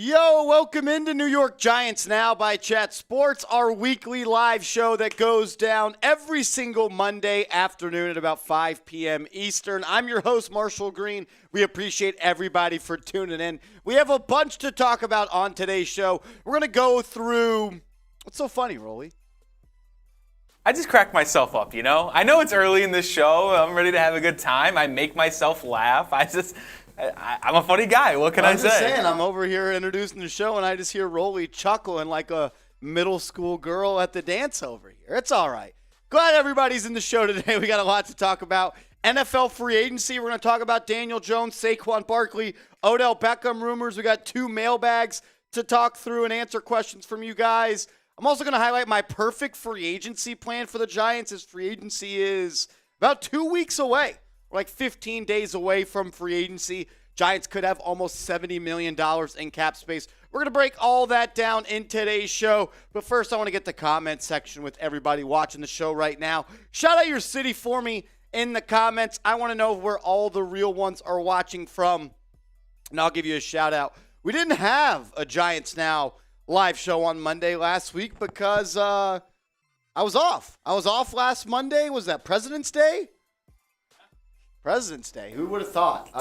Yo, welcome into New York Giants Now by Chat Sports, our weekly live show that goes down every single Monday afternoon at about 5 p.m. Eastern. I'm your host, Marshall Green. We appreciate everybody for tuning in. We have a bunch to talk about on today's show. We're going to go through – what's so funny, Rolly? I just crack myself up, you know? I know it's early in this show. I'm ready to have a good time. I make myself laugh. I'm a funny guy. What can I say? I'm just saying, I'm over here introducing the show, and I just hear Rolly chuckling like a middle school girl at the dance over here. It's all right. Glad everybody's in the show today. We got a lot to talk about. NFL free agency. We're going to talk about Daniel Jones, Saquon Barkley, Odell Beckham rumors. We got 2 mailbags to talk through and answer questions from you guys. I'm also going to highlight my perfect free agency plan for the Giants, as free agency is about 2 weeks away. We're like 15 days away from free agency. Giants could have almost $70 million in cap space. We're going to break all that down in today's show. But first, I want to get the comment section with everybody watching the show right now. Shout out your city for me in the comments. I want to know where all the real ones are watching from, and I'll give you a shout out. We didn't have a Giants Now live show on Monday last week because I was off. I was off last Monday. Was that President's Day? President's Day. Who would have thought?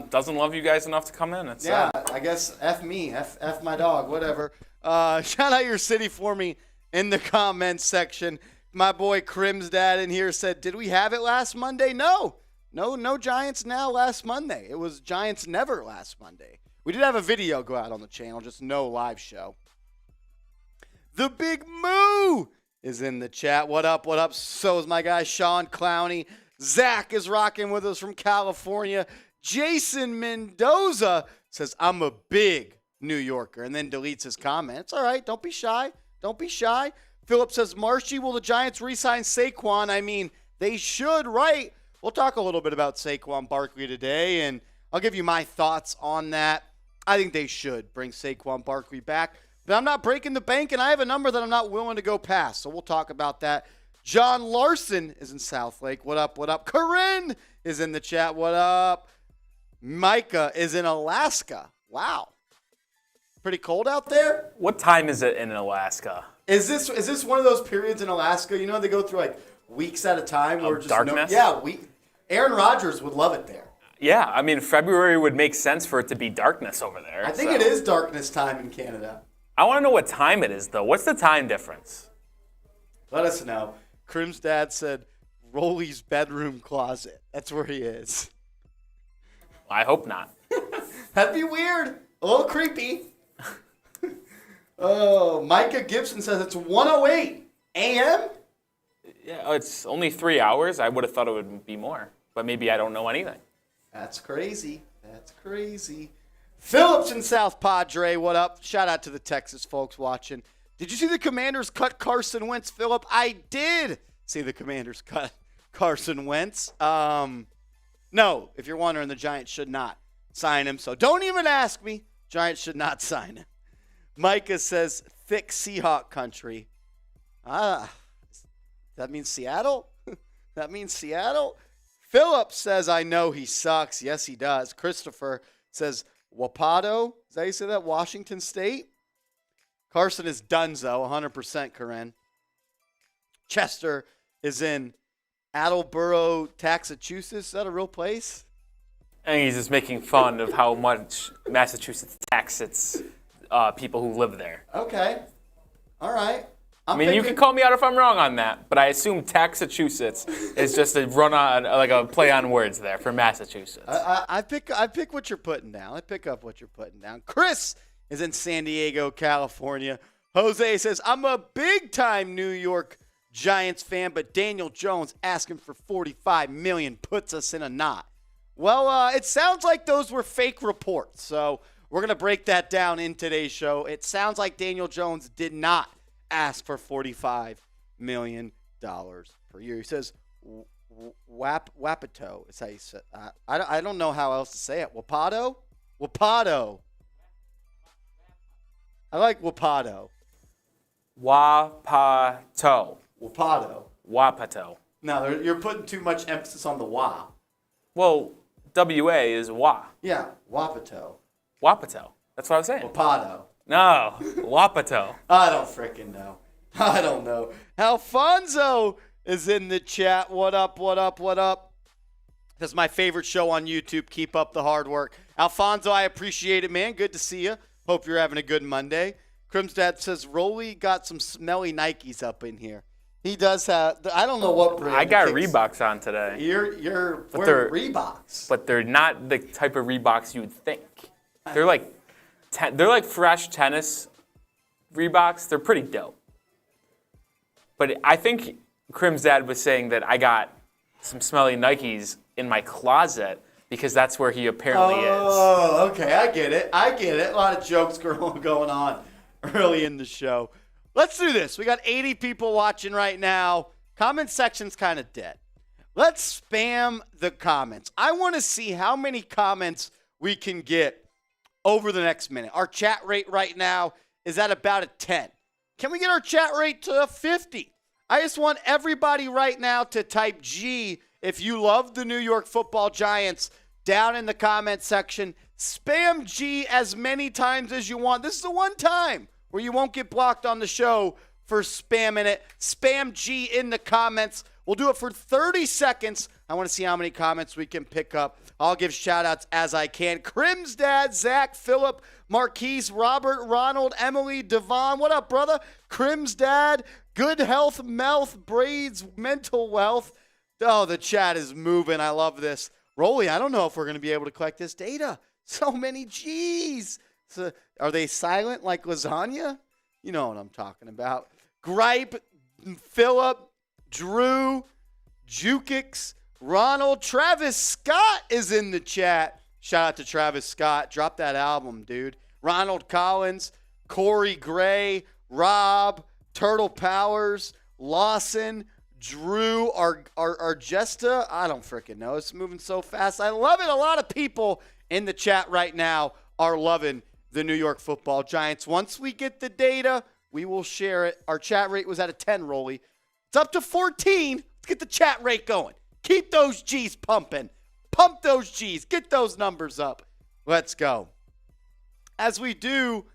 Doesn't love you guys enough to come in. I guess F me. F my dog. Whatever. Shout out your city for me in the comments section. My boy Crim's dad in here said, did we have it last Monday? No Giants Now last Monday. It was Giants Never last Monday. We did have a video go out on the channel, just no live show. The Big Moo is in the chat. What up? What up? So is my guy Sean Clowney. Zach is rocking with us from California. Jason Mendoza says, I'm a big New Yorker, and then deletes his comment. It's all right. Don't be shy. Don't be shy. Philip says, Marshy, will the Giants re-sign Saquon? I mean, they should, right? We'll talk a little bit about Saquon Barkley today, and I'll give you my thoughts on that. I think they should bring Saquon Barkley back. But I'm not breaking the bank, and I have a number that I'm not willing to go past, so we'll talk about that. John Larson is in South Lake. What up, what up? Corinne is in the chat. What up? Micah is in Alaska. Wow. Pretty cold out there? What time is it in Alaska? Is this one of those periods in Alaska? You know, they go through like weeks at a time. Where just darkness? Aaron Rodgers would love it there. Yeah, I mean, February would make sense for it to be darkness over there. I think it is darkness time in Canada. I want to know what time it is, though. What's the time difference? Let us know. Crim's dad said, Rolly's bedroom closet. That's where he is. I hope not. That'd be weird. A little creepy. Oh, Micah Gibson says it's 1:08 a.m.? Yeah, it's only 3 hours. I would have thought it would be more, but maybe I don't know anything. That's crazy. That's crazy. Phillips in South Padre, what up? Shout out to the Texas folks watching. Did you see the Commanders cut Carson Wentz, Phillip? I did see the Commanders cut Carson Wentz. No, if you're wondering, the Giants should not sign him. So don't even ask me. Giants should not sign him. Micah says, thick Seahawk country. That means Seattle? That means Seattle? Phillip says, I know he sucks. Yes, he does. Christopher says, Wapato. Is that how you say that? Washington State? Carson is donezo, 100%, Corinne. Chester is in Attleboro, Massachusetts. Is that a real place? And he's just making fun of how much Massachusetts taxes people who live there. Okay. All right. You can call me out if I'm wrong on that, but I assume Massachusetts is just a run on, like a play on words there for Massachusetts. I pick what you're putting down. I pick up what you're putting down. Chris is in San Diego, California. Jose says, I'm a big-time New York Giants fan, but Daniel Jones asking for $45 million puts us in a knot. Well, it sounds like those were fake reports, so we're going to break that down in today's show. It sounds like Daniel Jones did not ask for $45 million per year. He says, Wapato is how you say it. I don't know how else to say it. Wapato? Wapato. I like Wapato. Wapato. Wapato. Wapato. No, you're putting too much emphasis on the wa. Well, W-A is wa. Yeah, Wapato. Wapato. That's what I was saying. Wapato. No, Wapato. I don't freaking know. I don't know. Alfonso is in the chat. What up, what up, what up? This is my favorite show on YouTube. Keep up the hard work. Alfonso, I appreciate it, man. Good to see you. Hope you're having a good Monday. Crim's dad says, Rolly got some smelly Nikes up in here. He does have, I don't know what brand. I got Reeboks on today. You're wearing Reeboks. But they're not the type of Reeboks you would think. They're like fresh tennis Reeboks. They're pretty dope. But I think Crim's dad was saying that I got some smelly Nikes in my closet because that's where he apparently is. Oh, okay. I get it. A lot of jokes going on early in the show. Let's do this. We got 80 people watching right now. Comment section's kind of dead. Let's spam the comments. I want to see how many comments we can get over the next minute. Our chat rate right now is at about a 10. Can we get our chat rate to a 50? I just want everybody right now to type G if you love the New York Football Giants down in the comment section. Spam G as many times as you want. This is the one time where you won't get blocked on the show for spamming it. Spam G in the comments. We'll do it for 30 seconds. I want to see how many comments we can pick up. I'll give shout-outs as I can. Crim's dad, Zach, Phillip, Marquise, Robert, Ronald, Emily, Devon. What up, brother? Crim's dad, good health, mouth, braids, mental wealth. Oh, the chat is moving. I love this. Rolly, I don't know if we're going to be able to collect this data. So many G's. So, are they silent like lasagna? You know what I'm talking about. Gripe, Phillip, Drew, Jukix, Ronald, Travis Scott is in the chat. Shout out to Travis Scott. Drop that album, dude. Ronald Collins, Corey Gray, Rob, Turtle Powers, Lawson, Drew, Argesta. I don't freaking know. It's moving so fast. I love it. A lot of people in the chat right now are loving the New York Football Giants. Once we get the data, we will share it. Our chat rate was at a 10, Rolly. It's up to 14. Let's get the chat rate going. Keep those G's pumping. Pump those G's. Get those numbers up. Let's go. As we do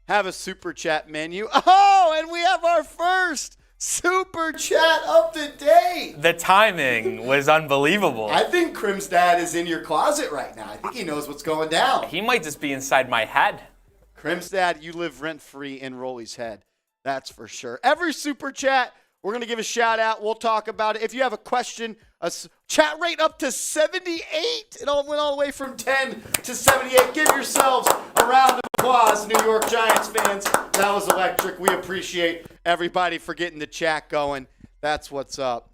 have a super chat menu. Oh, and we have our first super chat of the day. The timing was unbelievable. I think Crim's dad is in your closet right now. I think he knows what's going down. He might just be inside my head. Crim's dad, you live rent-free in Rolly's head. That's for sure. Every super chat, we're going to give a shout out. We'll talk about it. If you have a question, a chat rate up to 78. It all went all the way from 10 to 78. Give yourselves a round of applause, New York Giants fans. That was electric. We appreciate everybody for getting the chat going. That's what's up.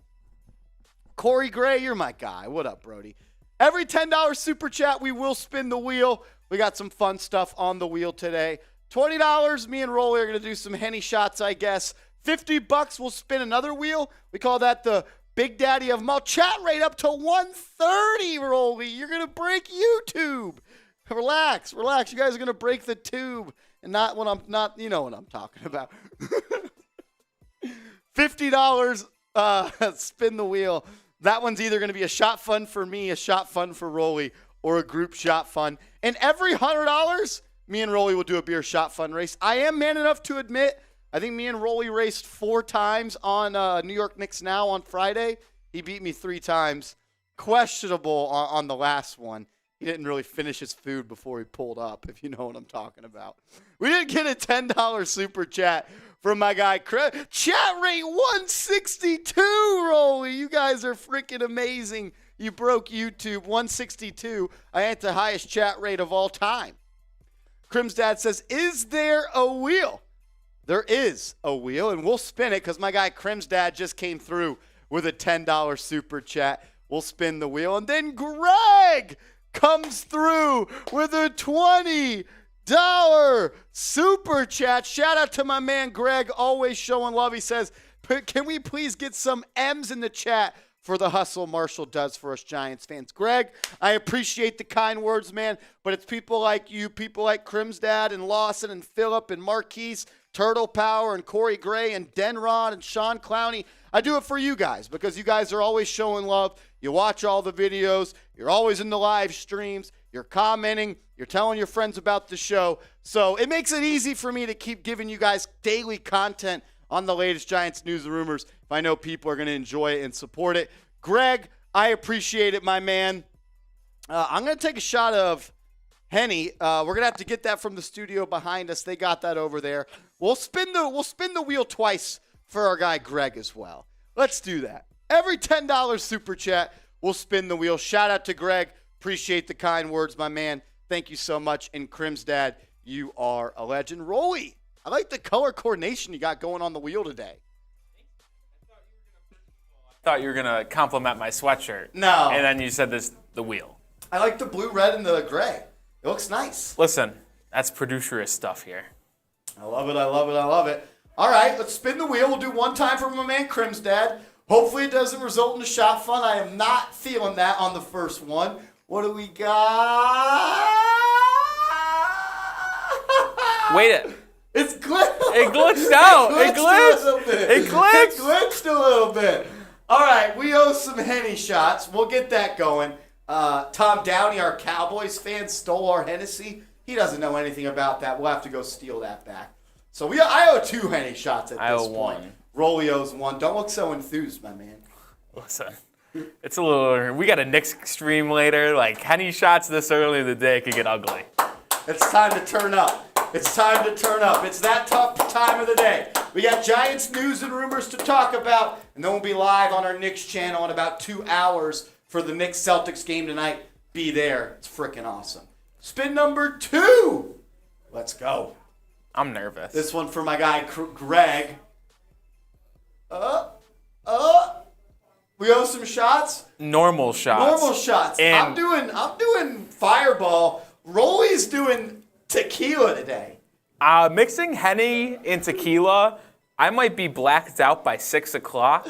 Corey Gray, you're my guy. What up, Brody? Every $10 super chat, we will spin the wheel. We got some fun stuff on the wheel today. $20, me and Rolly are going to do some Henny shots, I guess. $50, we'll spin another wheel. We call that the Big Daddy of Mall. Chat rate up to 130, Rolly. You're going to break YouTube. Relax. You guys are going to break the tube. And not when I'm not, you know what I'm talking about. $50, spin the wheel. That one's either going to be a shot fund for me, a shot fund for Rolly, or a group shot fund. And every $100, me and Rolly will do a beer shot fund race. I am man enough to admit, I think me and Rolly raced 4 times on New York Knicks Now on Friday. He beat me 3 times. Questionable on the last one. He didn't really finish his food before he pulled up, if you know what I'm talking about. We did get a $10 super chat from my guy, Chris. Chat rate 162, Rolly. You guys are freaking amazing. You broke YouTube. 162. I ain't the highest chat rate of all time. Crim's dad says, is there a wheel? There is a wheel, and we'll spin it because my guy Crim's dad just came through with a $10 super chat. We'll spin the wheel. And then Greg comes through with a $20 super chat. Shout out to my man Greg, always showing love. He says, can we please get some M's in the chat for the hustle Marshall does for us Giants fans? Greg, I appreciate the kind words, man, but it's people like you, people like Crim's dad and Lawson and Phillip and Marquise, Turtle Power and Corey Gray and Denrod and Sean Clowney. I do it for you guys because you guys are always showing love. You watch all the videos. You're always in the live streams. you're commenting, you're telling your friends about the show. So it makes it easy for me to keep giving you guys daily content on the latest Giants news and rumors if I know people are going to enjoy it and support it. Greg, I appreciate it, my man. I'm going to take a shot of Henny. We're going to have to get that from the studio behind us. They got that over there. We'll spin the wheel twice for our guy Greg as well. Let's do that. Every $10 super chat, we'll spin the wheel. Shout out to Greg. Appreciate the kind words, my man. Thank you so much. And Crim's dad, you are a legend. Rolly, I like the color coordination you got going on the wheel today. I thought you were going to compliment my sweatshirt. No. And then you said the wheel. I like the blue, red, and the gray. It looks nice. Listen, that's producerist stuff here. I love it. I love it. I love it. All right, let's spin the wheel. We'll do one time for my man Crim's dad. Hopefully it doesn't result in a shot fun. I am not feeling that on the first one. What do we got? Wait it. It's glitched. It glitched out. It glitched. A little bit. It glitched. It glitched a little bit. All right, we owe some Henny shots. We'll get that going. Tom Downey, our Cowboys fan, stole our Hennessy. He doesn't know anything about that. We'll have to go steal that back. So I owe 2 Henny shots at this point. One. Rolly owes 1. Don't look so enthused, my man. Listen, it's a little. We got a Knicks stream later. Like Henny shots this early in the day could get ugly. It's time to turn up. It's time to turn up. It's that tough time of the day. We got Giants news and rumors to talk about, and then we'll be live on our Knicks channel in about 2 hours for the Knicks-Celtics game tonight. Be there. It's freaking awesome. Spin number 2. Let's go. I'm nervous. This one for my guy Greg. We owe some shots. Normal shots. Normal shots. And I'm doing Fireball. Rolly's doing tequila today. Mixing Henny and tequila, I might be blacked out by 6 o'clock,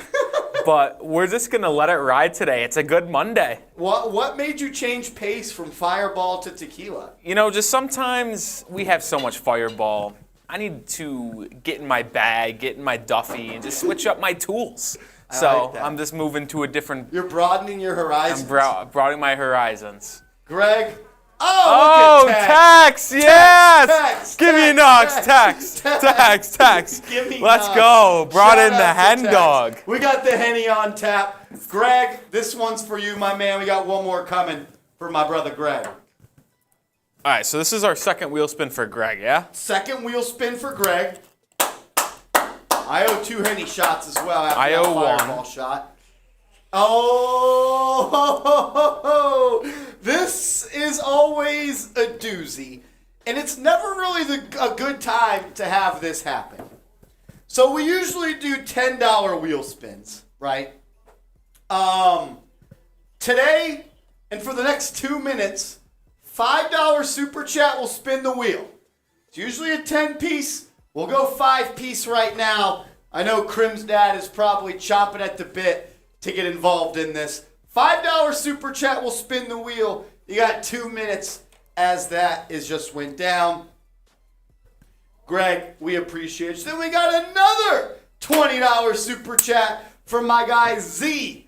but we're just gonna let it ride today. It's a good Monday. What made you change pace from Fireball to tequila? You know, just sometimes we have so much Fireball. I need to get in my bag, get in my Duffy, and just switch up my tools. So like that. I'm just moving to a different. You're broadening your horizons. I'm broadening my horizons. Greg. Oh, look at Tex, yes! Tex, Give me Knox, Tex. Give me Let's Knox. go. Brought Shout in the out to hen Tex. dog. We got the Henny on tap. Greg, this one's for you, my man. We got one more coming for my brother Greg. All right, so this is our second wheel spin for Greg, yeah? Second wheel spin for Greg. I owe 2 Henny shots as well after I that owe Fireball 1. shot. Oh, this is always a doozy, and it's never really a good time to have this happen. So we usually do $10 wheel spins, right? Today, and for the next 2 minutes, $5 super chat will spin the wheel. It's usually a 10-piece. We'll go 5-piece right now. I know Crim's dad is probably chomping at the bit to get involved in this. $5 super chat will spin the wheel. You got 2 minutes as that is just went down. Greg, we appreciate you. Then we got another $20 super chat from my guy ZXCV.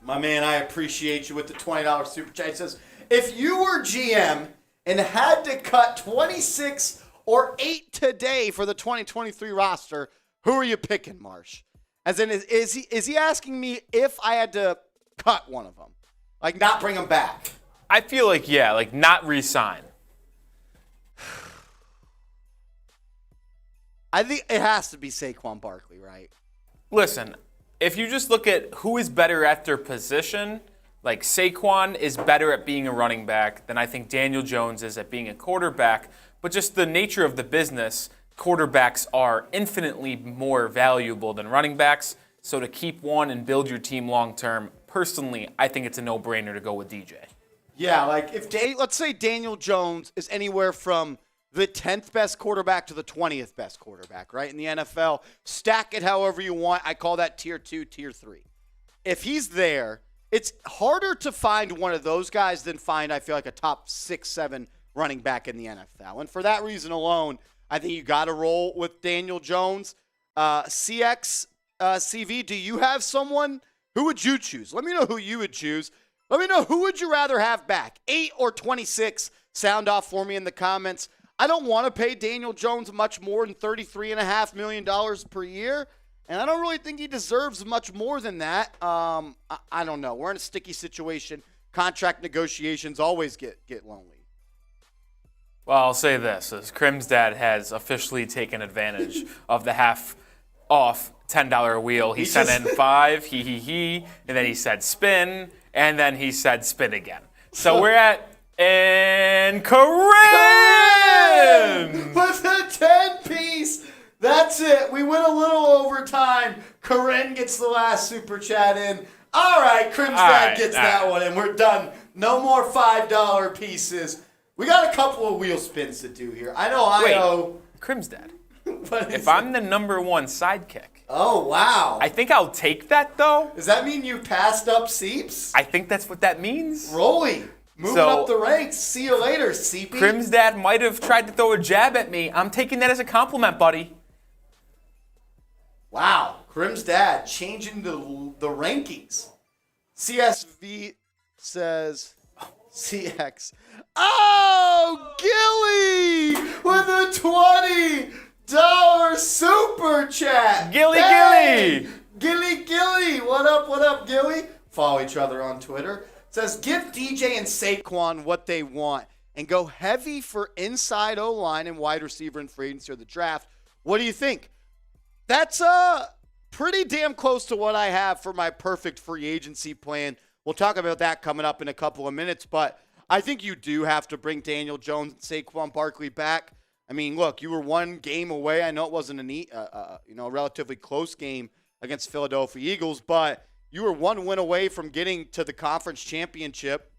My man, I appreciate you with the $20 super chat. He says, if you were GM and had to cut 26 or 8 today for the 2023 roster, who are you picking, Marsh? As in, is he asking me if I had to cut one of them? Like, not bring them back? I feel like, yeah, like not re-sign. I think it has to be Saquon Barkley, right? Listen, if you just look at who is better at their position, like Saquon is better at being a running back than I think Daniel Jones is at being a quarterback. But just the nature of the business, quarterbacks are infinitely more valuable than running backs. So to keep one and build your team long term, personally, I think it's a no-brainer to go with DJ. Yeah, like if let's say Daniel Jones is anywhere from the 10th best quarterback to the 20th best quarterback, right, in the NFL. Stack it however you want. I call that tier 2, tier 3. If he's there, it's harder to find one of those guys than find, I feel like, a top 6, 7 running back in the NFL. And for that reason alone, I think you got to roll with Daniel Jones. CV, do you have someone Who would you choose? Let me know who you would choose. Let me know who would you rather have back, 8 or 26. Sound off for me in the comments. I don't want to pay Daniel Jones much more than $33.5 million per year, and I don't really think he deserves much more than that. I don't know. We're in a sticky situation. Contract negotiations always get lonely. Well, I'll say this, as Crim's dad has officially taken advantage of the half-off $10 wheel. He sent in 5, and then he said spin, and then he said spin again. So we're at, and Corinne! With a 10-piece. That's it. We went a little overtime. Corinne gets the last super chat in. All right, Crim's dad gets that one, and we're done. No more $5 pieces. We got a couple of wheel spins to do here. I know I owe. Crim's dad. If I'm the number 1 sidekick. Oh, wow. I think I'll take that, though. Does that mean you passed up Seeps? I think that's what that means. Rolly, moving up the ranks. See you later, Seepy. Crim's dad might have tried to throw a jab at me. I'm taking that as a compliment, buddy. Wow. Crim's dad changing the rankings. CSV says CX. Oh, Gilly with a $20 super chat. Gilly. Gilly. What up, Gilly? Follow each other on Twitter. Says, give DJ and Saquon what they want and go heavy for inside O-line and wide receiver and free agency or the draft. What do you think? That's pretty damn close to what I have for my perfect free agency plan. We'll talk about that coming up in a couple of minutes, but I think you do have to bring Daniel Jones and Saquon Barkley back. I mean, look, you were one game away. I know it wasn't a relatively close game against Philadelphia Eagles, but you were one win away from getting to the conference championship.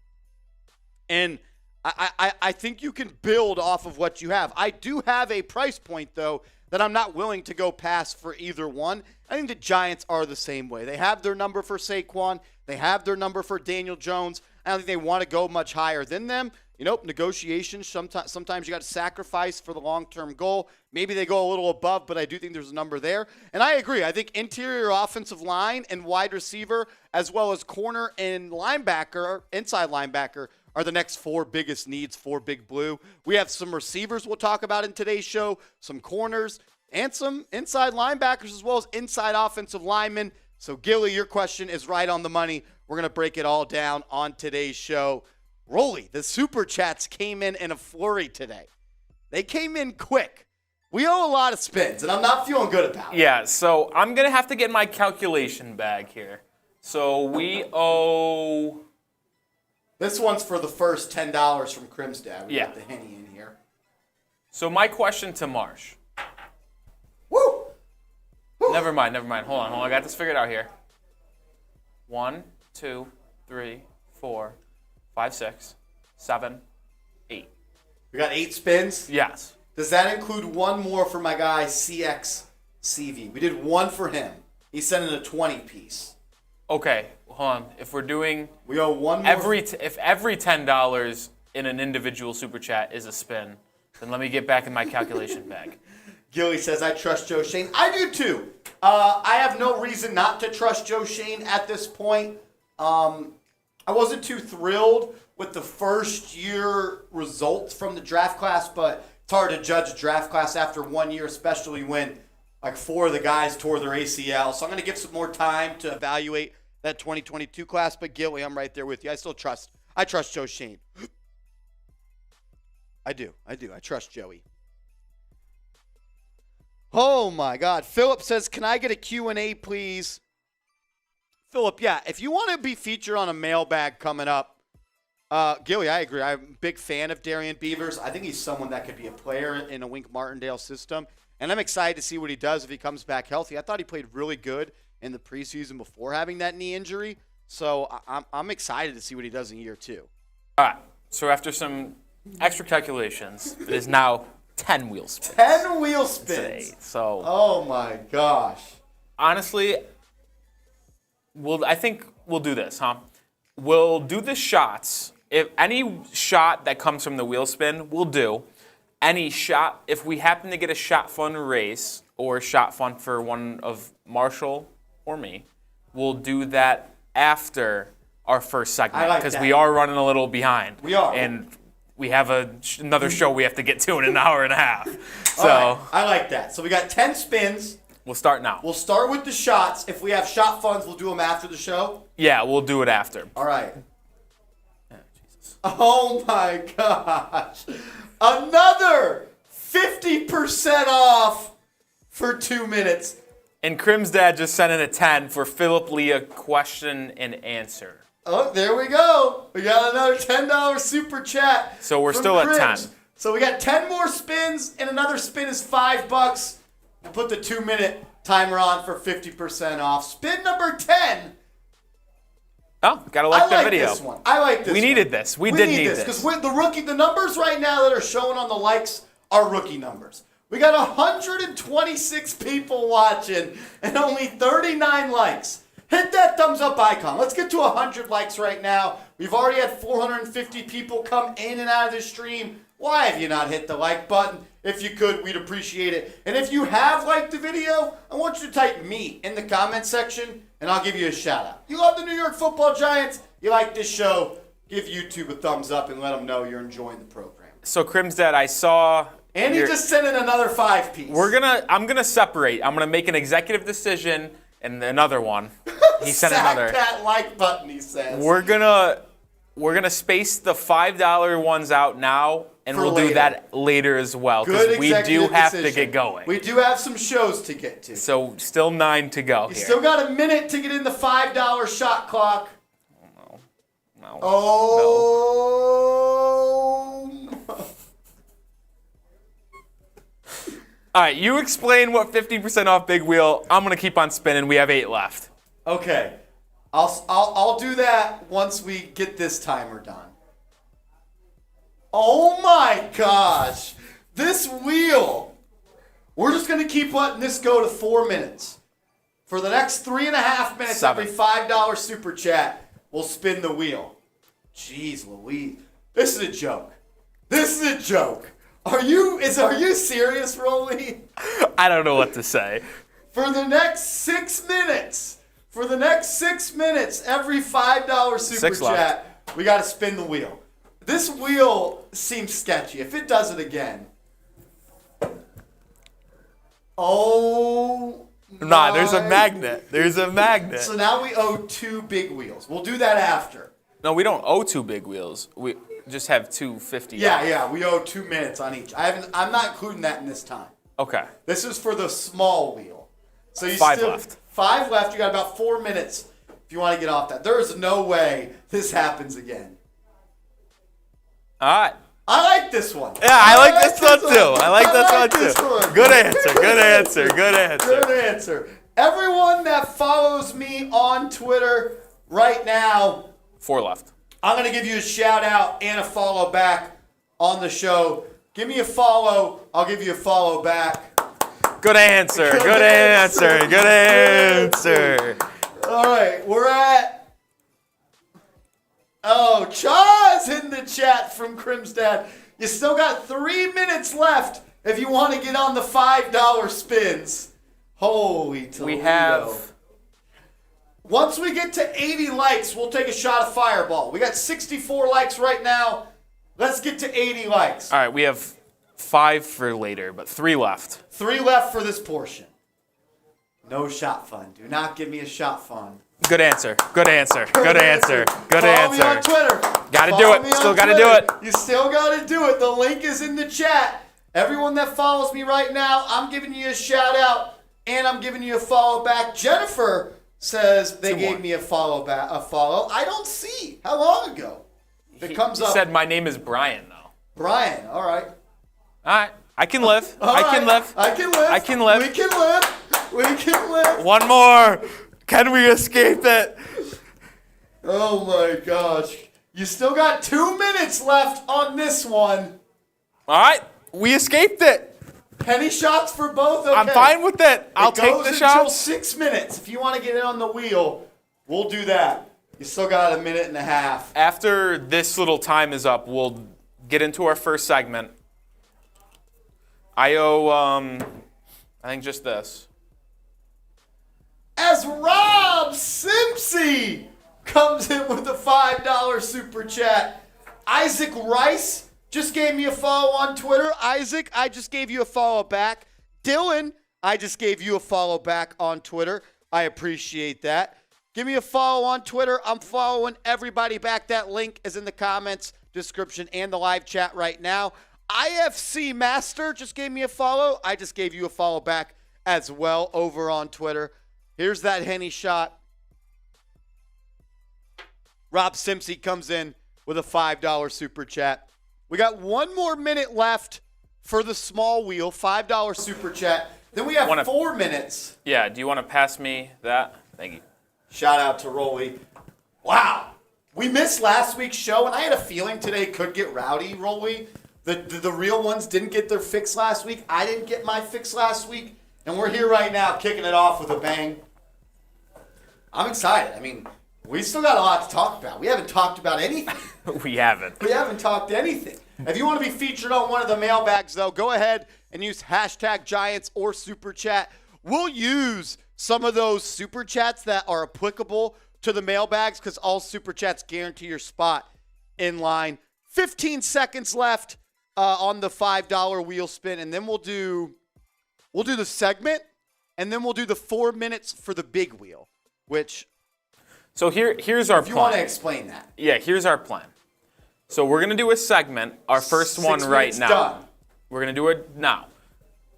And I think you can build off of what you have. I do have a price point, though, that I'm not willing to go past for either one. I think the Giants are the same way. They have their number for Saquon. They have their number for Daniel Jones. I don't think they want to go much higher than them. Negotiations, sometimes you got to sacrifice for the long-term goal. Maybe they go a little above, but I do think there's a number there. And I agree. I think interior offensive line and wide receiver, as well as corner and linebacker, inside linebacker, are the next 4 biggest needs for Big Blue. We have some receivers we'll talk about in today's show, some corners, and some inside linebackers, as well as inside offensive linemen. So, Gilly, your question is right on the money. We're going to break it all down on today's show. Rolly, the super chats came in a flurry today. They came in quick. We owe a lot of spins, and I'm not feeling good about it. Yeah, so I'm going to have to get my calculation bag here. So we owe... This one's for the first $10 from Crim's dad. We got the Henny in here. So my question to Marsh. Woo! Never mind. Hold on. I got this figured out here. 1, 2, 3, 4, 5, 6, 7, 8. We got 8 spins? Yes. Does that include one more for my guy, CXCV? We did one for him. He sent in a 20-piece. Okay, hold on. If we're doing... We owe one more. If every $10 in an individual super chat is a spin, then let me get back in my calculation bag. Gilly says, I trust Joe Schoen. I do too. I have no reason not to trust Joe Schoen at this point. I wasn't too thrilled with the first year results from the draft class, but it's hard to judge a draft class after 1 year, especially when like 4 of the guys tore their ACL. So I'm going to give some more time to evaluate that 2022 class. But Gilly, I'm right there with you. I trust Joe Schoen. I do. I trust Joey. Oh, my God. Philip says, can I get a Q&A, please? Philip, yeah. If you want to be featured on a mailbag coming up, Gilly, I agree. I'm a big fan of Darian Beavers. I think he's someone that could be a player in a Wink Martindale system. And I'm excited to see what he does if he comes back healthy. I thought he played really good in the preseason before having that knee injury. So I'm excited to see what he does in year 2. All right. So after some extra calculations, it is now 10 wheel spins. 10 wheel spins. Today. So. Oh my gosh. Honestly, I think we'll do this, huh? We'll do the shots. If any shot that comes from the wheel spin, we'll do. Any shot, if we happen to get a shot fun race or a shot fun for one of Marshall or me, we'll do that after our first segment. I like because that. we are running a little behind. We are. And we have another show we have to get to in an hour and a half. So All right. I like that. So we got 10 spins. we'll start now. We'll start with the shots. If we have shot funds, we'll do them after the show. Yeah, we'll do it after. All right. Oh my gosh. Another 50% off for 2 minutes. And Crim's dad just sent in a 10 for Philip Leah question and answer. Oh, there we go. We got another $10 super chat. So we're from still at Crims. 10. So we got 10 more spins, and another spin is $5. And put the 2-minute timer on for 50% off. Spin number 10. Oh, gotta like the video. This one. I like this We one. needed this. We did need this. Because the numbers right now that are showing on the likes are rookie numbers. We got 126 people watching and only 39 likes. Hit that thumbs up icon. Let's get to 100 likes right now. We've already had 450 people come in and out of the stream. Why have you not hit the like button? If you could, we'd appreciate it. And if you have liked the video, I want you to type me in the comment section, and I'll give you a shout out. You love the New York Football Giants, you like this show, give YouTube a thumbs up and let them know you're enjoying the program. So Crim's dad, I saw. And he just sent in another 5-piece. I'm gonna separate. I'm gonna make an executive decision and another one. He sent another. Sack that like button, he says. We're gonna space the $5 ones out now, and For we'll later. do that later as well Good because we do executive have to decision. get going. We do have some shows to get to. So still 9 to go You here. still got a minute to get in the $5 shot clock. No. Oh. All right, you explain what 50% off Big Wheel. I'm gonna keep on spinning. We have 8 left. Okay. I'll do that once we get this timer done. Oh my gosh. This wheel. We're just going to keep letting this go to 4 minutes. For the next 3.5 minutes, 7. every $5 super chat, we'll spin the wheel. Jeez Louise. This is a joke. This is a joke. Are you serious, Rolly? I don't know what to say. For the next 6 minutes, every $5 super 6 left. chat, we got to spin the wheel. This wheel seems sketchy. If it does it again. Oh. Nah, there's a magnet. There's a magnet. So now we owe 2 big wheels. We'll do that after. No, we don't owe 2 big wheels. We just have 250. Yeah, we owe 2 minutes on each. I'm not including that in this time. Okay. This is for the small wheel. So you 5 still left. 5 left. You got about 4 minutes if you want to get off that. There is no way this happens again. All right. I like this one. Yeah, I like this one too. I like this one this too. one. Good answer. Good answer. Good answer. Good answer. Everyone that follows me on Twitter right now, 4 left. I'm going to give you a shout out and a follow back on the show. Give me a follow. I'll give you a follow back. Good answer. Good answer. Good answer. All right, we're at. Oh, Chaw's in the chat from Crimstad. You still got 3 minutes left if you want to get on the $5 spins. Holy Toledo. We have. Once we get to 80 likes, we'll take a shot of Fireball. We got 64 likes right now. Let's get to 80 likes. All right, we have 5 for later, but 3 left. 3 left for this portion. No shot fun. Do not give me a shot fun. Good answer. Good answer. Good answer. Good Follow me on answer. Twitter. Gotta Follow do me it. on Still gotta Twitter. do it. You still gotta do it. The link is in the chat. Everyone that follows me right now, I'm giving you a shout out and I'm giving you a follow back. Jennifer says they 2 gave more. me a follow back. A follow. I don't see. How long ago? If it comes He up. said my name is Brian, though. Brian. All right. All right. I can live. All I can right. live. I can live. I can live. We can live. We can live. 1 more. Can we escape it? Oh my gosh. You still got 2 minutes left on this one. All right. We escaped it. Penny shots for both. Okay. I'm fine with it. I'll take the It goes shots. until 6 minutes. If you want to get in on the wheel, we'll do that. You still got a minute and a half. After this little time is up, we'll get into our first segment. I owe, I think just this. As Rob Simpsy comes in with a $5 super chat. Isaac Rice just gave me a follow on Twitter. Isaac, I just gave you a follow back. Dylan, I just gave you a follow back on Twitter. I appreciate that. Give me a follow on Twitter. I'm following everybody back. That link is in the comments, description, and the live chat right now. IFC Master just gave me a follow. I just gave you a follow back as well over on Twitter. Here's that Henny shot. Rob Simpsy comes in with a $5 super chat. We got 1 more minute left for the small wheel, $5 super chat. Then we have 4 minutes. Yeah, do you want to pass me that? Thank you. Shout out to Rolly. Wow. We missed last week's show, and I had a feeling today could get rowdy, Rolly. The real ones didn't get their fix last week. I didn't get my fix last week. And we're here right now kicking it off with a bang. I'm excited. I mean, we still got a lot to talk about. We haven't talked about anything. We haven't. We haven't talked anything. If you want to be featured on one of the mailbags, though, go ahead and use hashtag Giants or Super Chat. We'll use some of those Super Chats that are applicable to the mailbags because all Super Chats guarantee your spot in line. 15 seconds left on the $5 wheel spin, and then we'll do the segment, and then we'll do the 4 minutes for the big wheel, which... So here's our plan. If you want to explain that. Yeah, here's our plan. So we're going to do a segment, our first one right now. Done. We're going to do it now.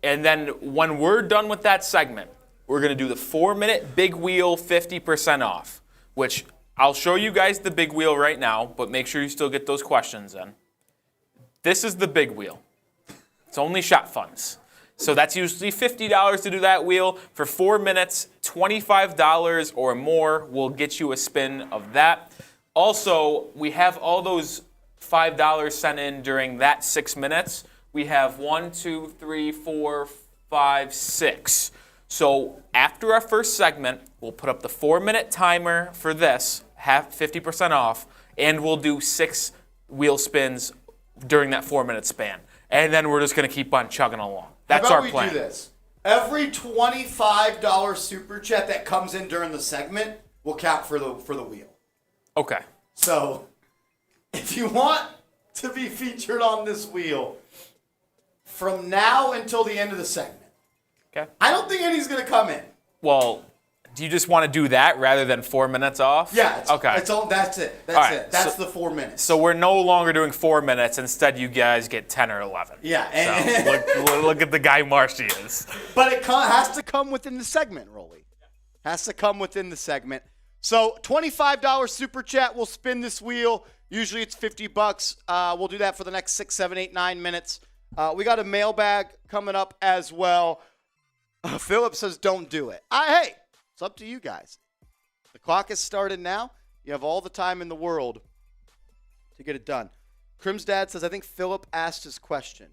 And then when we're done with that segment, we're going to do the 4-minute big wheel 50% off, which I'll show you guys the big wheel right now, but make sure you still get those questions in. This is the big wheel. It's only shot funds. So that's usually $50 to do that wheel. For 4 minutes, $25 or more will get you a spin of that. Also, we have all those $5 sent in during that 6 minutes. We have 1, 2, 3, 4, 5, 6. So after our first segment, we'll put up the 4-minute timer for this, 50% off, and we'll do 6 wheel spins during that 4-minute span. And then we're just going to keep on chugging along. That's our plan. How about we do this? Every $25 super chat that comes in during the segment will count for the wheel. Okay. So, if you want to be featured on this wheel from now until the end of the segment, okay. I don't think any's going to come in. Well, do you just want to do that rather than 4 minutes off? Yeah. Okay. That's it. That's it. That's the 4 minutes. So we're no longer doing 4 minutes. Instead, you guys get 10 or 11. Yeah. So look at the guy Marshy is. But it has to come within the segment, Rolly. Has to come within the segment. So $25 super chat. We'll spin this wheel. Usually it's $50. We'll do that for the next 6, 7, 8, 9 minutes. We got a mailbag coming up as well. Philip says don't do it. Hey. It's up to you guys. The clock has started now. You have all the time in the world to get it done. Crim's dad says, I think Philip asked his question.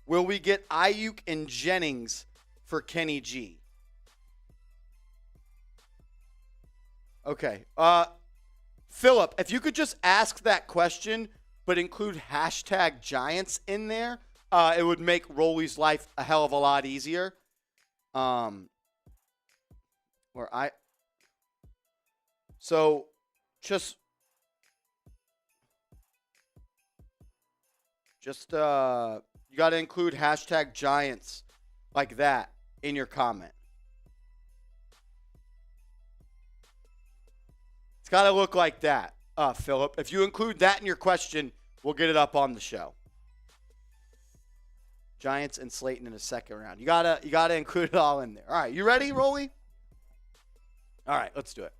Will we get Ayuk and Jennings for Kenny G? Okay. Philip, if you could just ask that question, but include hashtag Giants in there, it would make Rolly's life a hell of a lot easier. So just you got to include hashtag Giants like that in your comment. It's got to look like that, Philip. If you include that in your question, we'll get it up on the show. Giants and Slayton in the second round. You gotta include it all in there. All right, you ready, Rolly? All right, let's do it.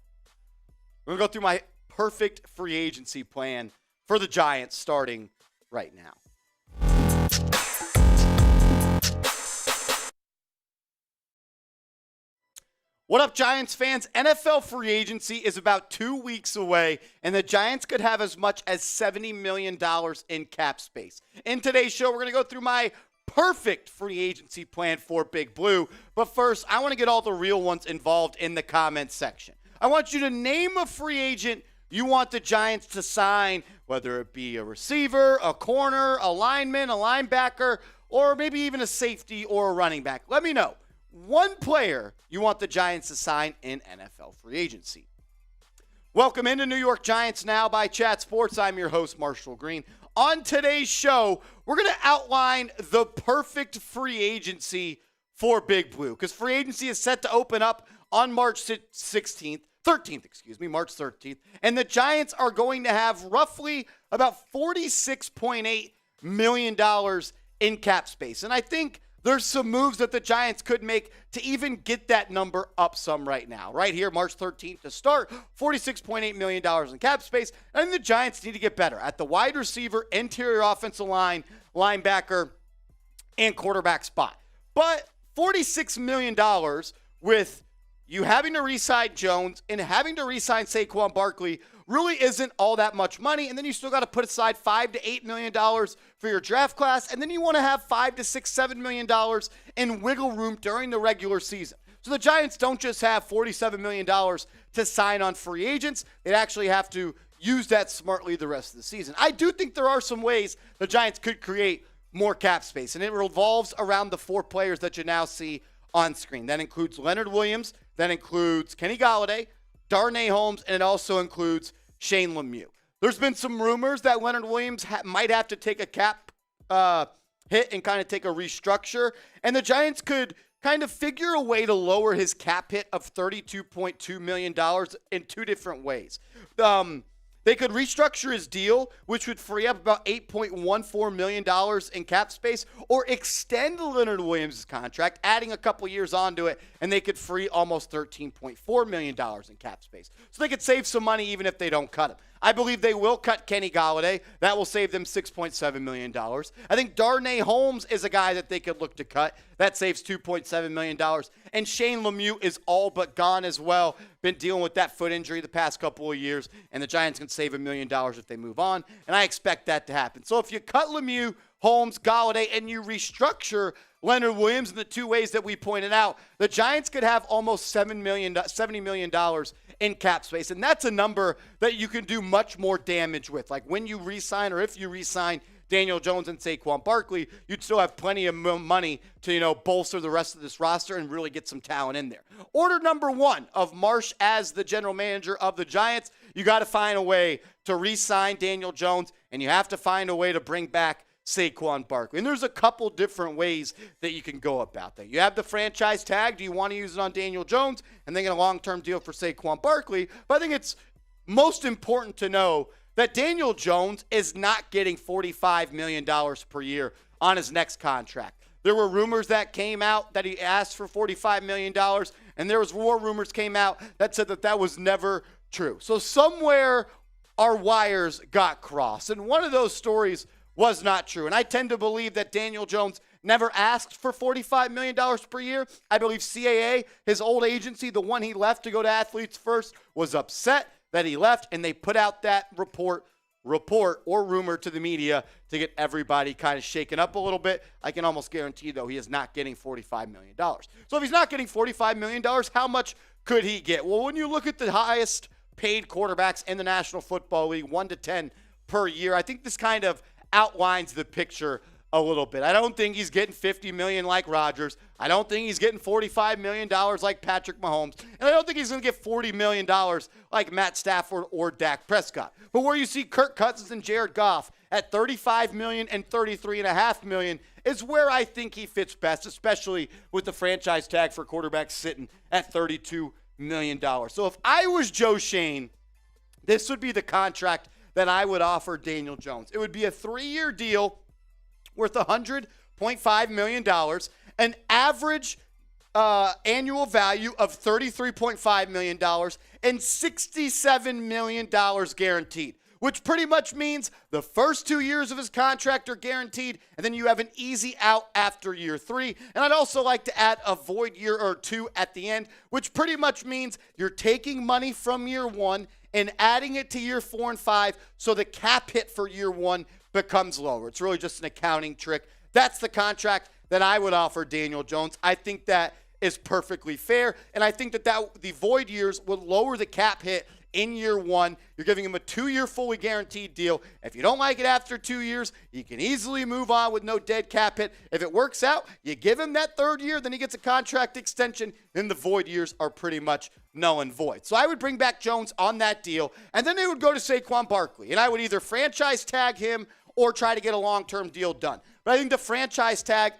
We're going to go through my perfect free agency plan for the Giants starting right now. What up, Giants fans? NFL free agency is about 2 weeks away, and the Giants could have as much as $70 million in cap space. In today's show, we're going to go through my perfect free agency plan for Big Blue. But first, I want to get all the real ones involved in the comments section. I want you to name a free agent you want the Giants to sign, whether it be a receiver, a corner, a lineman, a linebacker, or maybe even a safety or a running back. Let me know. One player you want the Giants to sign in NFL free agency. Welcome into New York Giants Now by Chat Sports. I'm your host, Marshall Green. On today's show, we're going to outline the perfect free agency for Big Blue because free agency is set to open up on March 13th, March 13th. And the Giants are going to have roughly about $46.8 million in cap space. And I think there's some moves that the Giants could make to even get that number up some right now. Right here, March 13th to start, $46.8 million in cap space. And the Giants need to get better at the wide receiver, interior offensive line, linebacker, and quarterback spot. But $46 million with you having to re-sign Jones and having to re-sign Saquon Barkley really isn't all that much money. And then you still got to put aside $5 to $8 million for your draft class. And then you want to have $5 to $7 million in wiggle room during the regular season. So the Giants don't just have $47 million to sign on free agents. They'd actually have to use that smartly the rest of the season. I do think there are some ways the Giants could create more cap space. And it revolves around the four players that you now see on screen. That includes Leonard Williams. That includes Kenny Golladay, Darnay Holmes, and it also includes Shane Lemieux. There's been some rumors that Leonard Williams might have to take a cap hit and kind of take a restructure, and the Giants could kind of figure a way to lower his cap hit of $32.2 million in two different ways. They could restructure his deal, which would free up about $8.14 million in cap space, or extend Leonard Williams' contract, adding a couple years onto it, and they could free almost $13.4 million in cap space. So they could save some money even if they don't cut him. I believe they will cut Kenny Golladay. That will save them $6.7 million. I think Darnay Holmes is a guy that they could look to cut. That saves $2.7 million. And Shane Lemieux is all but gone as well. Been dealing with that foot injury the past couple of years, and the Giants can save $1 million if they move on, and I expect that to happen. So if you cut Lemieux, Holmes, Golladay, and you restructure Leonard Williams in the two ways that we pointed out, the Giants could have almost $70 million in cap space, and that's a number that you can do much more damage with. Like when you re-sign or if you re-sign Daniel Jones and Saquon Barkley, you'd still have plenty of money to, bolster the rest of this roster and really get some talent in there. Order number one of Marsh as the general manager of the Giants, you got to find a way to re-sign Daniel Jones, and you have to find a way to bring back Saquon Barkley. And there's a couple different ways that you can go about that. You have the franchise tag. Do you want to use it on Daniel Jones and then get a long-term deal for Saquon Barkley? But I think it's most important to know that Daniel Jones is not getting $45 million per year on his next contract. There were rumors that came out that he asked for $45 million, and there was more rumors came out that said that that was never true. So somewhere our wires got crossed, and one of those stories was not true. And I tend to believe that Daniel Jones never asked for $45 million per year. I believe CAA, his old agency, the one he left to go to Athletes First, was upset that he left, and they put out that report or rumor to the media to get everybody kind of shaken up a little bit. I can almost guarantee, though, he is not getting $45 million. So if he's not getting $45 million, how much could he get? Well, when you look at the highest paid quarterbacks in the National Football League, 1 to 10 per year, I think this kind of outlines the picture a little bit. I don't think he's getting $50 million like Rodgers. I don't think he's getting $45 million like Patrick Mahomes. And I don't think he's going to get $40 million like Matt Stafford or Dak Prescott. But where you see Kirk Cousins and Jared Goff at $35 million and $33.5 million is where I think he fits best, especially with the franchise tag for quarterbacks sitting at $32 million. So if I was Joe Schoen, this would be the contract that I would offer Daniel Jones. It would be a 3-year deal worth $100.5 million, an average annual value of $33.5 million, and $67 million guaranteed, which pretty much means the first 2 years of his contract are guaranteed, and then you have an easy out after year 3. And I'd also like to add a void year or 2 at the end, which pretty much means you're taking money from year 1 and adding it to year 4 and 5, so the cap hit for year 1 becomes lower. It's really just an accounting trick. That's the contract that I would offer Daniel Jones. I think that is perfectly fair, and I think that the void years would lower the cap hit in year one. You're giving him a 2-year fully guaranteed deal. If you don't like it after 2 years, you can easily move on with no dead cap hit. If it works out, you give him that 3rd year, then he gets a contract extension, then the void years are pretty much null and void. So I would bring back Jones on that deal, and then they would go to Saquon Barkley, and I would either franchise tag him or try to get a long-term deal done. But I think the franchise tag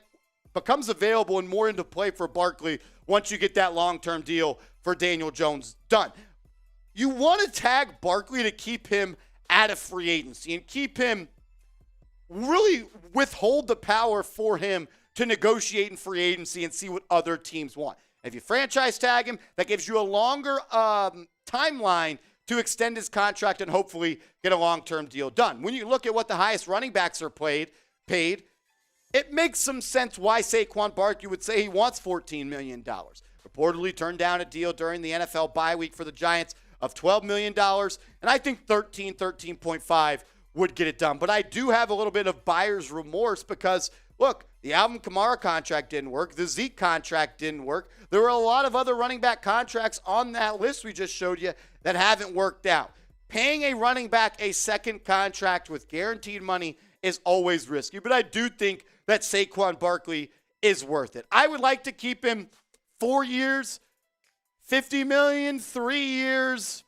becomes available and more into play for Barkley once you get that long-term deal for Daniel Jones done. You want to tag Barkley to keep him out of free agency and keep him, really withhold the power for him to negotiate in free agency and see what other teams want. If you franchise tag him, that gives you a longer timeline to extend his contract and hopefully get a long-term deal done. When you look at what the highest running backs are paid, it makes some sense why Saquon Barkley would say he wants $14 million. Reportedly turned down a deal during the NFL bye week for the Giants of $12 million, and I think 13.5 would get it done. But I do have a little bit of buyer's remorse because, look, the Alvin Kamara contract didn't work. The Zeke contract didn't work. There were a lot of other running back contracts on that list we just showed you that haven't worked out. Paying a running back a second contract with guaranteed money is always risky, but I do think that Saquon Barkley is worth it. I would like to keep him 4 years, $50 million, 3 years,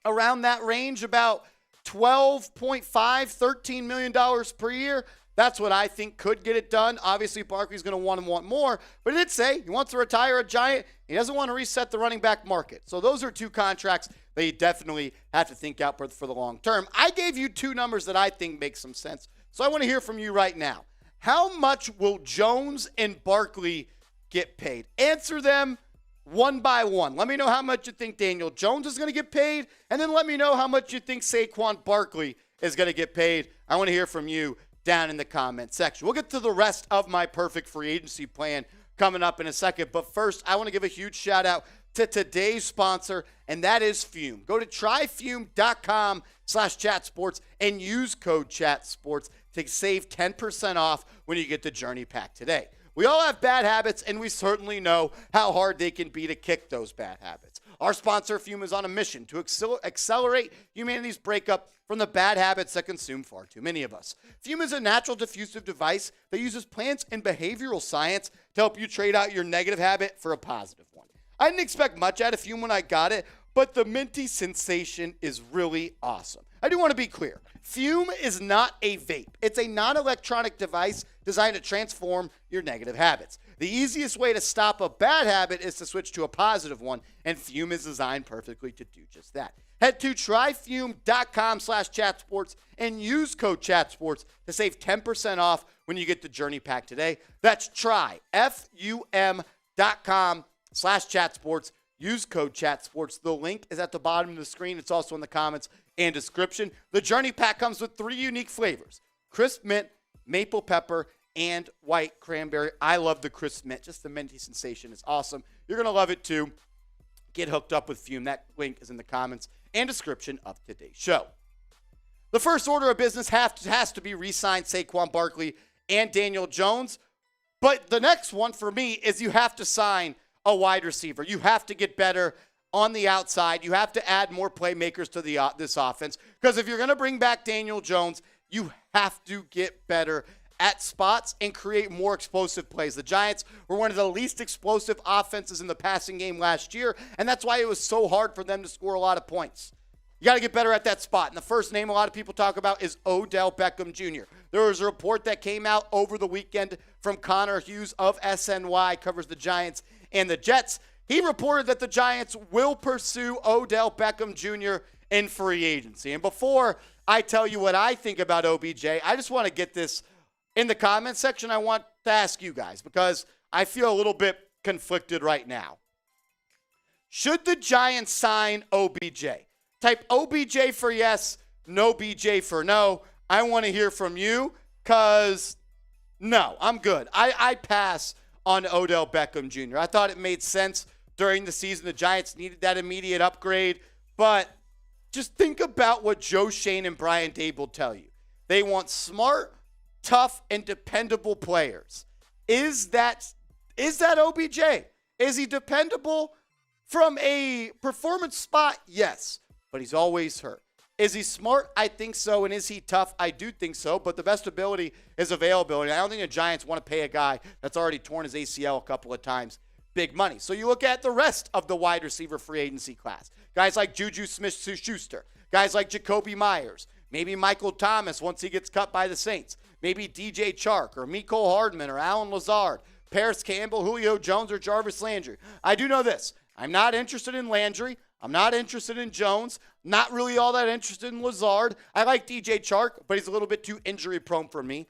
around that range, about $12.5, $13 million per year. That's what I think could get it done. Obviously, Barkley's going to want more, but he did say he wants to retire a Giant. He doesn't want to reset the running back market. So those are 2 contracts that you definitely have to think out for the long term. I gave you 2 numbers that I think make some sense. So I want to hear from you right now. How much will Jones and Barkley get paid? Answer them one by one. Let me know how much you think Daniel Jones is going to get paid, and then let me know how much you think Saquon Barkley is going to get paid. I want to hear from you down in the comment section. We'll get to the rest of my perfect free agency plan coming up in a second, but first, I want to give a huge shout out to today's sponsor, and that is Fume. Go to tryfume.com/chatsports and use code chatsports to save 10% off when you get the Journey Pack today. We all have bad habits, and we certainly know how hard they can be to kick those bad habits. Our sponsor, Fume, is on a mission to accelerate humanity's breakup from the bad habits that consume far too many of us. Fume is a natural diffusive device that uses plants and behavioral science to help you trade out your negative habit for a positive one. I didn't expect much out of Fume when I got it, but the minty sensation is really awesome. I do want to be clear. Fume is not a vape. It's a non-electronic device designed to transform your negative habits. The easiest way to stop a bad habit is to switch to a positive one, and Fume is designed perfectly to do just that. Head to tryfume.com/chatsports and use code chatsports to save 10% off when you get the Journey Pack today. That's tryfum.com/chatsports. Use code chatsports. The link is at the bottom of the screen. It's also in the comments and description. The Journey Pack comes with 3 unique flavors: crisp mint, maple pepper, and white cranberry. I love the crisp mint. Just the minty sensation is awesome. You're going to love it too. Get hooked up with Fume. That link is in the comments and description of today's show. The first order of business has to be re-sign Saquon Barkley and Daniel Jones. But the next one for me is you have to sign a wide receiver. You have to get better on the outside. You have to add more playmakers to this offense. Because if you're going to bring back Daniel Jones, you have to get better at spots and create more explosive plays. The Giants were one of the least explosive offenses in the passing game last year, and that's why it was so hard for them to score a lot of points. You got to get better at that spot. And the first name a lot of people talk about is Odell Beckham Jr. There was a report that came out over the weekend from Connor Hughes of SNY, covers the Giants and the Jets. He reported that the Giants will pursue Odell Beckham Jr. in free agency. And before I tell you what I think about OBJ, I just want to get this in the comments section. I want to ask you guys, because I feel a little bit conflicted right now. Should the Giants sign OBJ? Type OBJ for yes, no BJ for no. I want to hear from you, because no, I'm good. I pass on Odell Beckham Jr. I thought it made sense during the season. The Giants needed that immediate upgrade, but just think about what Joe Schoen and Brian Dable tell you. They want smart, tough, and dependable players. Is that OBJ? Is he dependable from a performance spot? Yes. but he's always hurt. Is he smart? I think so. And is he tough? I do think so. But the best ability is availability. I don't think the Giants want to pay a guy that's already torn his ACL a couple of times big money. So you look at the rest of the wide receiver free agency class. Guys like Juju Smith-Schuster. Guys like Jacoby Myers. Maybe Michael Thomas once he gets cut by the Saints. Maybe DJ Chark or Mecole Hardman or Alan Lazard. Paris Campbell, Julio Jones, or Jarvis Landry. I do know this. I'm not interested in Landry. I'm not interested in Jones. Not really all that interested in Lazard. I like DJ Chark, but he's a little bit too injury prone for me.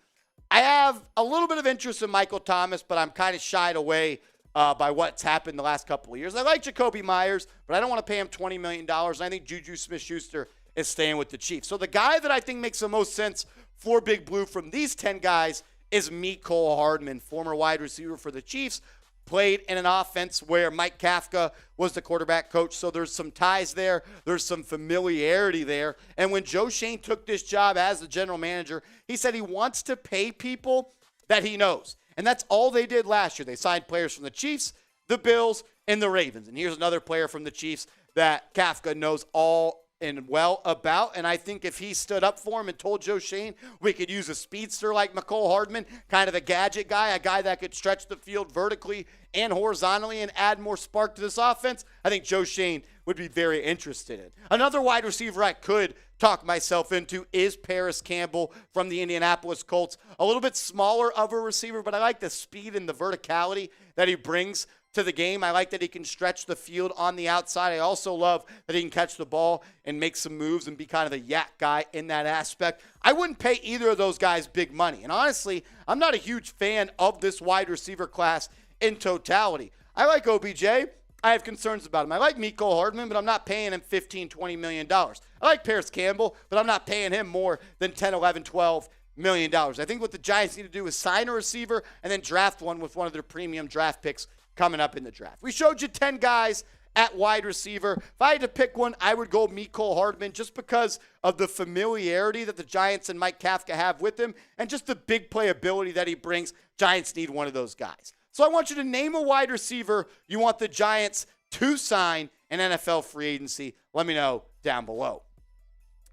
I have a little bit of interest in Michael Thomas, but I'm kind of shied away by what's happened the last couple of years. I like Jacoby Myers, but I don't want to pay him $20 million. And I think Juju Smith-Schuster is staying with the Chiefs. So the guy that I think makes the most sense for Big Blue from these 10 guys is Mecole Hardman, former wide receiver for the Chiefs, played in an offense where Mike Kafka was the quarterback coach. So there's some ties there. There's some familiarity there. And when Joe Schoen took this job as the general manager, he said he wants to pay people that he knows. And that's all they did last year. They signed players from the Chiefs, the Bills, and the Ravens. And here's another player from the Chiefs that Kafka knows all and well about. And I think if he stood up for him and told Joe Schoen we could use a speedster like Mecole Hardman, kind of a gadget guy, a guy that could stretch the field vertically and horizontally and add more spark to this offense, I think Joe Schoen would be very interested in. Another wide receiver I could talk myself into is Paris Campbell from the Indianapolis Colts. A little bit smaller of a receiver, but I like the speed and the verticality that he brings to the game. I like that he can stretch the field on the outside. I also love that he can catch the ball and make some moves and be kind of a yak guy in that aspect. I wouldn't pay either of those guys big money. And honestly, I'm not a huge fan of this wide receiver class in totality. I like OBJ. I have concerns about him. I like Mecole Hardman, but I'm not paying him $15, $20 million. I like Paris Campbell, but I'm not paying him more than $10, $11, $12 million. I think what the Giants need to do is sign a receiver and then draft one with one of their premium draft picks coming up in the draft. We showed you 10 guys at wide receiver. If I had to pick one, I would go Mecole Hardman just because of the familiarity that the Giants and Mike Kafka have with him and just the big playability that he brings. Giants need one of those guys. So I want you to name a wide receiver you want the Giants to sign in NFL free agency. Let me know down below.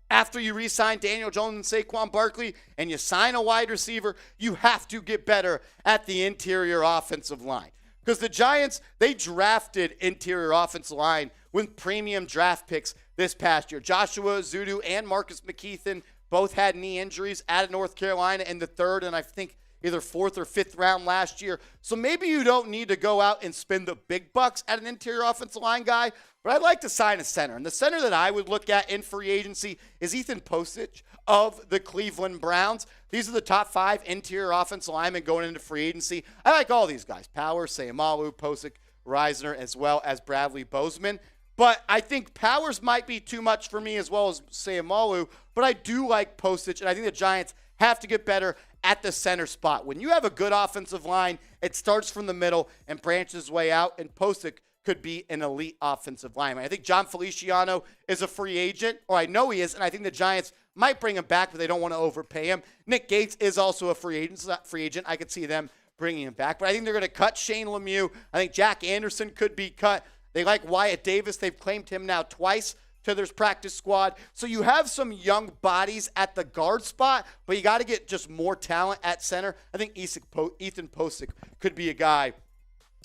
After you re-sign Daniel Jones and Saquon Barkley and you sign a wide receiver, you have to get better at the interior offensive line. Because the Giants, they drafted interior offensive line with premium draft picks this past year. Joshua Zudu and Marcus McKeithen both had knee injuries at North Carolina in the third and I think either fourth or fifth round last year. So maybe you don't need to go out and spend the big bucks at an interior offensive line guy, but I'd like to sign a center. And the center that I would look at in free agency is Ethan Posich of the Cleveland Browns. These are the top 5 interior offensive linemen going into free agency. I like all these guys. Powers, Sayamalu, Posich, Reisner, as well as Bradley Bozeman. But I think Powers might be too much for me as well as Sayamalu, but I do like Posich, and I think the Giants have to get better at the center spot. When you have a good offensive line, it starts from the middle and branches way out, and Posich could be an elite offensive lineman. I think John Feliciano is a free agent, or I know he is, and I think the Giants might bring him back, but they don't want to overpay him. Nick Gates is also a free agent. I could see them bringing him back, but I think they're going to cut Shane Lemieux. I think Jack Anderson could be cut. They like Wyatt Davis. They've claimed him now twice to their practice squad. So you have some young bodies at the guard spot, but you got to get just more talent at center. I think Ethan Posich could be a guy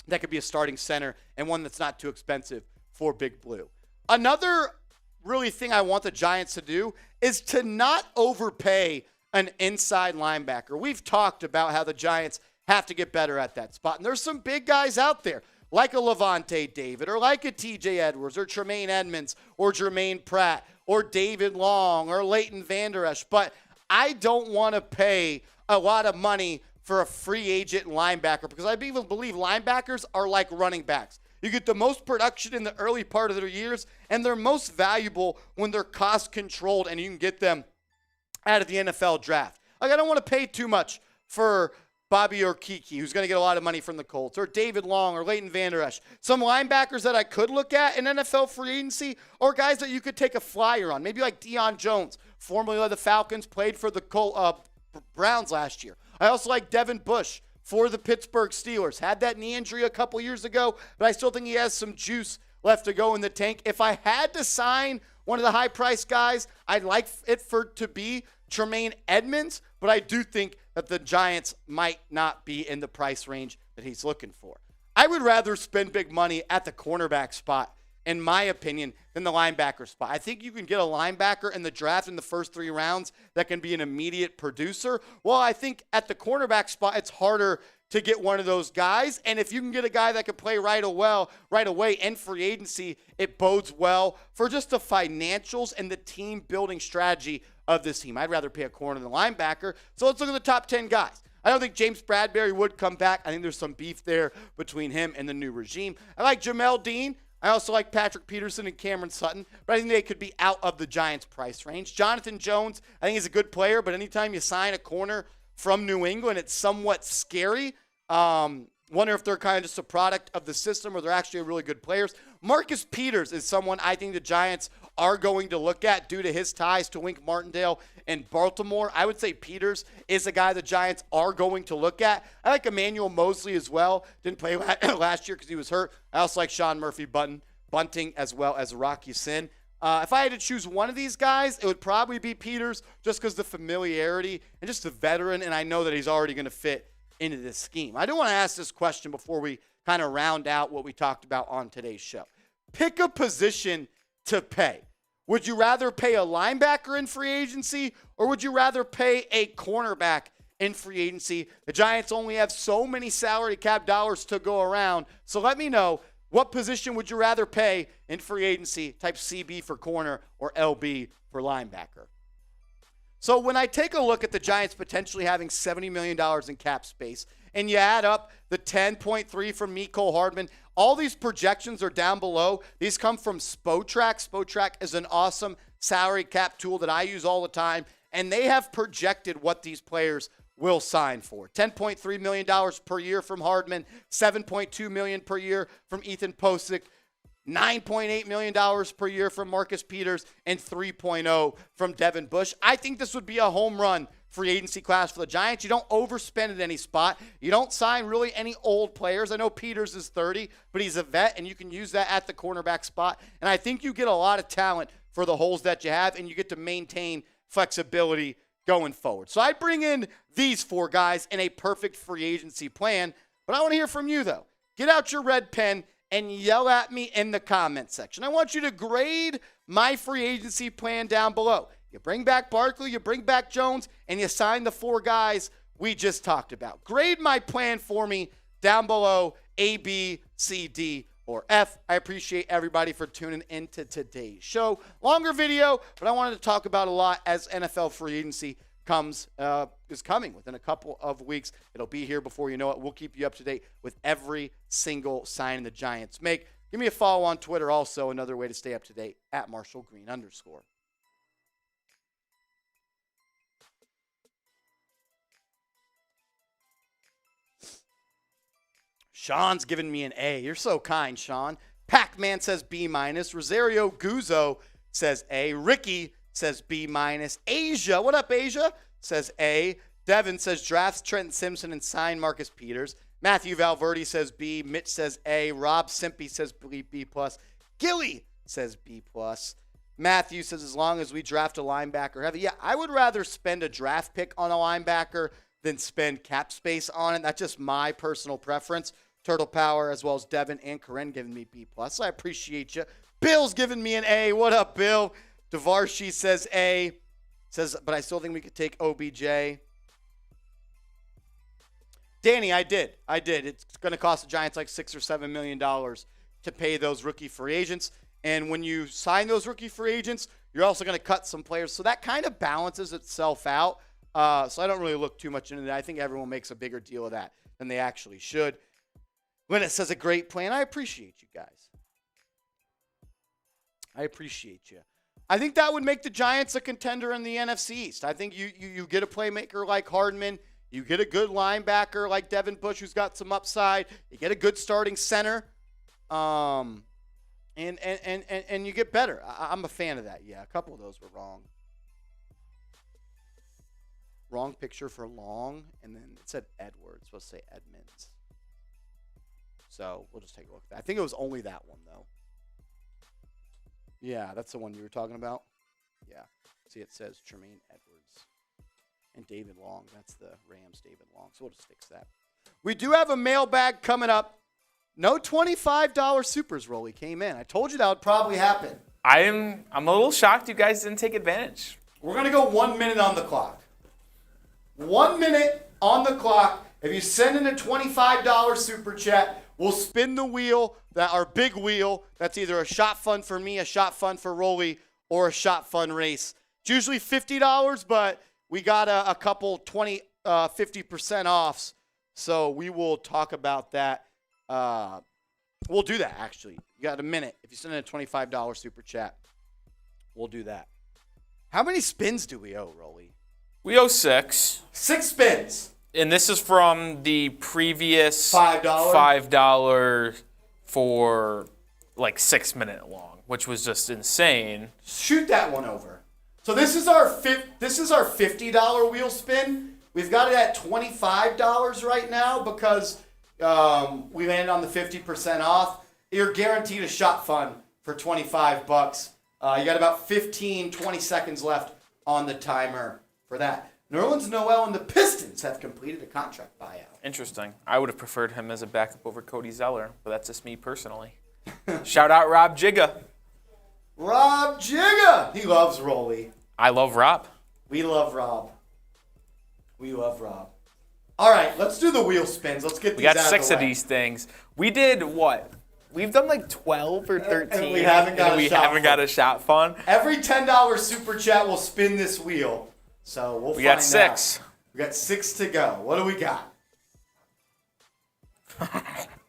that could be a starting center and one that's not too expensive for Big Blue. Another really thing I want the Giants to do is to not overpay an inside linebacker. We've talked about how the Giants have to get better at that spot. And there's some big guys out there, like a Levante David, or like a TJ Edwards, or Tremaine Edmonds, or Jermaine Pratt, or David Long, or Leighton Vander Esch. But I don't want to pay a lot of money for a free agent linebacker because I even believe linebackers are like running backs. You get the most production in the early part of their years, and they're most valuable when they're cost controlled and you can get them out of the NFL draft. Like, I don't want to pay too much for Bobby Urquidy, who's going to get a lot of money from the Colts, or David Long, or Leighton Vander Esch. Some linebackers that I could look at in NFL free agency are guys that you could take a flyer on, maybe like Deion Jones, formerly of the Falcons, played for the Browns last year. I also like Devin Bush for the Pittsburgh Steelers. Had that knee injury a couple years ago, but I still think he has some juice left to go in the tank. If I had to sign one of the high-priced guys. I'd like it to be Tremaine Edmonds, but I do think that the Giants might not be in the price range that he's looking for. I would rather spend big money at the cornerback spot, in my opinion, than the linebacker spot. I think you can get a linebacker in the draft in the first 3 rounds that can be an immediate producer. Well, I think at the cornerback spot, it's harder to get one of those guys. And if you can get a guy that can play right away in free agency, it bodes well for just the financials and the team building strategy of this team. I'd rather pay a corner than a linebacker. So let's look at the top 10 guys. I don't think James Bradbury would come back. I think there's some beef there between him and the new regime. I like Jamel Dean. I also like Patrick Peterson and Cameron Sutton, but I think they could be out of the Giants' price range. Jonathan Jones, I think he's a good player, but anytime you sign a corner from New England, it's somewhat scary. Wonder if they're kind of just a product of the system or they're actually really good players. Marcus Peters is someone I think the Giants are going to look at due to his ties to Wink Martindale and Baltimore. I would say Peters is a guy the Giants are going to look at. I like Emmanuel Mosley as well. Didn't play last year because he was hurt. I also like Sean Murphy Bunting as well as Rock Ya-Sin. If I had to choose one of these guys, it would probably be Peters just because the familiarity and just the veteran, and I know that he's already going to fit into this scheme. I do want to ask this question before we kind of round out what we talked about on today's show. Pick a position to pay. Would you rather pay a linebacker in free agency or would you rather pay a cornerback in free agency? The Giants only have so many salary cap dollars to go around. So let me know, what position would you rather pay in free agency? Type CB for corner or LB for linebacker. So when I take a look at the Giants potentially having $70 million in cap space, and you add up the 10.3 from Mecole Hardman, all these projections are down below. These come from Spotrac. Spotrac is an awesome salary cap tool that I use all the time, and they have projected what these players will sign for. $10.3 million per year from Hardman, $7.2 million per year from Ethan Posick, $9.8 million per year from Marcus Peters, and $3.0 from Devin Bush. I think this would be a home run free agency class for the Giants. You don't overspend at any spot. You don't sign really any old players. I know Peters is 30, but he's a vet, and you can use that at the cornerback spot. And I think you get a lot of talent for the holes that you have, and you get to maintain flexibility going forward. So I bring in these 4 guys in a perfect free agency plan, but I want to hear from you, though. Get out your red pen and yell at me in the comment section. I want you to grade my free agency plan down below. You bring back Barkley, you bring back Jones, and you sign the 4 guys we just talked about. Grade my plan for me down below, A, B, C, D, or F. I appreciate everybody for tuning into today's show. Longer video, but I wanted to talk about a lot as NFL free agency is coming within a couple of weeks. It'll be here before you know it. We'll keep you up to date with every single sign the Giants make. Give me a follow on Twitter also, another way to stay up to date, at @MarshallGreen_. Sean's giving me an A. You're so kind, Sean. Pac-Man says B-. Rosario Guzzo says A. Ricky says B-. Asia, what up, Asia? Says A. Devin says drafts Trenton Simpson and sign Marcus Peters. Matthew Valverde says B. Mitch says A. Rob Simpy says B+. Gilly says B+. Matthew says as long as we draft a linebacker heavy. Yeah, I would rather spend a draft pick on a linebacker than spend cap space on it. That's just my personal preference. Turtle Power, as well as Devin and Corinne, giving me B+. I appreciate you. Bill's giving me an A. What up, Bill? Devarshi says A. Says, but I still think we could take OBJ. Danny, I did. It's going to cost the Giants like $6 or $7 million to pay those rookie free agents. And when you sign those rookie free agents, you're also going to cut some players. So that kind of balances itself out. So I don't really look too much into that. I think everyone makes a bigger deal of that than they actually should. When it says a great plan, I appreciate you guys. I appreciate you. I think that would make the Giants a contender in the NFC East. I think you get a playmaker like Hardman. You get a good linebacker like Devin Bush, who's got some upside. You get a good starting center. And you get better. I'm a fan of that. Yeah, a couple of those were wrong. Wrong picture for Long, and then it said Edwards. It's supposed to say Edmonds. So we'll just take a look at that. I think it was only that one, though. Yeah, that's the one you were talking about. Yeah. See, it says Jermaine Edwards and David Long. That's the Rams, David Long. So we'll just fix that. We do have a mailbag coming up. No $25 supers, Rolly, came in. I told you that would probably happen. I'm a little shocked you guys didn't take advantage. We're going to go 1 minute on the clock. 1 minute on the clock. If you send in a $25 super chat, we'll spin the wheel, our big wheel. That's either a shot fund for me, a shot fund for Rolly, or a shot fund race. It's usually $50, but we got a couple 50% offs. So we will talk about that. We'll do that, actually. You got a minute. If you send in a $25 super chat, we'll do that. How many spins do we owe, Rolly? We owe 6. 6 spins. And this is from the previous $5 for like 6 minute long, which was just insane. Shoot that one over. So this is our $50 wheel spin. We've got it at $25 right now because we landed on the 50% off. You're guaranteed a shot fund for $25. You got about 20 seconds left on the timer for that. Nerlens Noel and the Pistons have completed a contract buyout. Interesting. I would have preferred him as a backup over Cody Zeller, but that's just me personally. Shout out Rob Jigga. Rob Jigga. He loves Rolly. I love Rob. We love Rob. We love Rob. All right, let's do the wheel spins. Let's get these out of the way. We got 6 of these things. We did what? We've done like 12 or 13. And we haven't got a shot fund. Every $10 super chat will spin this wheel. So we'll find out. We got 6. We got 6 to go. What do we got?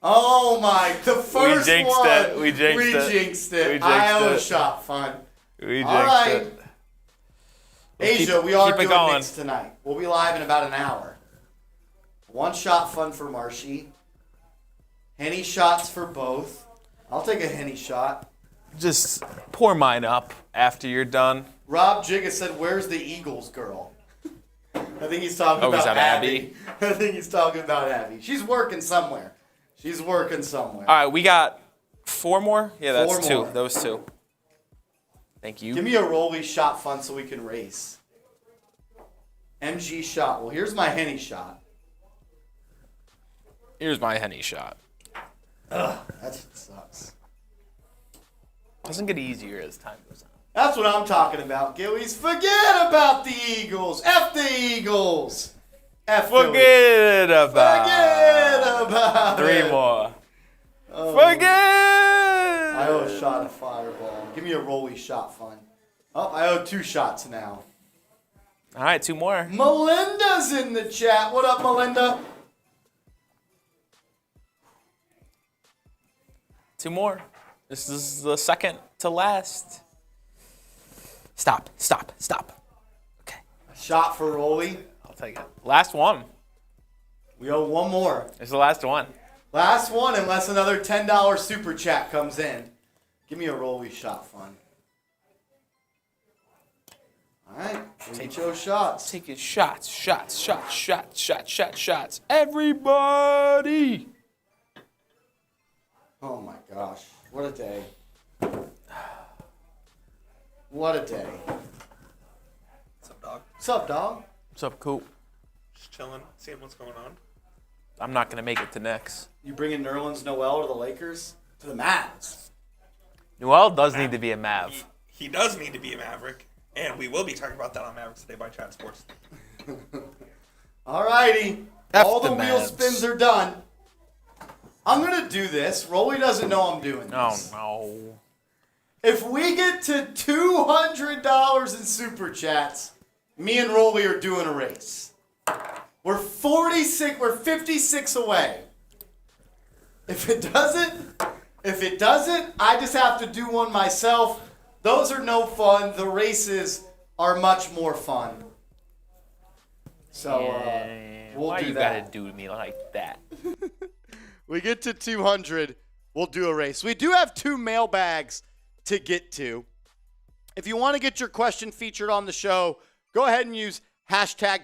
Oh my! The first one. We jinxed it. Iowa shot fun. We jinxed All right. it. Asia, we are doing Knicks tonight. We'll be live in about an hour. 1 shot fun for Marshy. Henny shots for both. I'll take a Henny shot. Just pour mine up after you're done. Rob Jigga said, "Where's the Eagles girl?" I think he's talking about Abby. I think he's talking about Abby. She's working somewhere. All right, we got 4 more? Yeah, that's 4 2. more. Those 2. Thank you. Give me a Rolly shot fun so we can race. MG shot. Well, here's my Henny shot. Here's my Henny shot. Ugh, that shit sucks. Doesn't get easier as time goes on. That's what I'm talking about, Gillies. Forget about the Eagles. F the Eagles. Forget about it. 3 more. Oh. Forget. I owe a shot of Fireball. Give me a Rolly shot fun. Oh, I owe 2 shots now. All right, 2 more. Melinda's in the chat. What up, Melinda? 2 more. This is the second to last. Stop. Okay. A shot for Rolly. I'll take it. Last one. We owe 1 more. It's the last one. Last one, unless another $10 super chat comes in. Give me a Rolly shot fun. All right. Take your shots. Taking shots. Everybody. Oh my gosh. What a day. What a day. What's up, dog? What's up, dog? What's up, Coop? Just chilling, seeing what's going on. I'm not going to make it to next. You bringing Nerlens Noel to the Lakers? To the Mavs? Noel does need to be a Mav. He does need to be a Maverick, and we will be talking about that on Mavericks Today by Chat Sports. All righty. All the wheel spins are done. I'm going to do this. Rolly doesn't know I'm doing this. Oh, no. If we get to $200 in super chats, me and Rolly are doing a race. We're 56 away. If it doesn't, I just have to do one myself. Those are no fun. The races are much more fun. So we'll why do you that. gotta do me like that? We get to 200, we'll do a race. We do have 2 mailbags to get to. If you want to get your question featured on the show, go ahead and use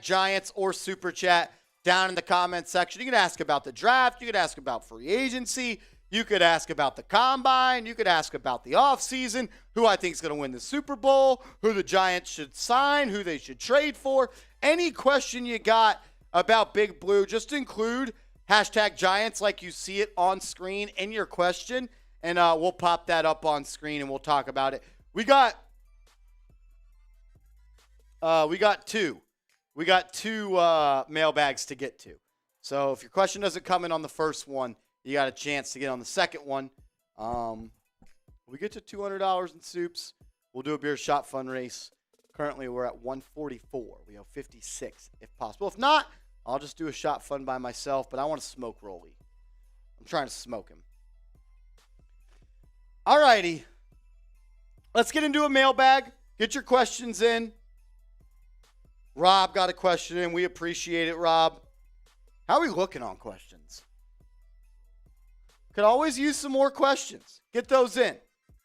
#Giants or Super Chat down in the comments section. You can ask about the draft. You can ask about free agency. You could ask about the combine. You could ask about the offseason, who I think is going to win the Super Bowl, who the Giants should sign, who they should trade for. Any question you got about Big Blue, just include hashtag Giants like you see it on screen in your question, and we'll pop that up on screen and we'll talk about it. We got two mailbags to get to. So if your question doesn't come in on the first one, you got a chance to get on the second one. We get to $200 in soups. We'll do a beer shot fun race. Currently, we're at 144. We owe 56 if possible. If not, I'll just do a shot fun by myself, but I want to smoke Rolly. I'm trying to smoke him. All righty. Let's get into a mailbag. Get your questions in. Rob got a question in. We appreciate it, Rob. How are we looking on questions? Could always use some more questions. Get those in.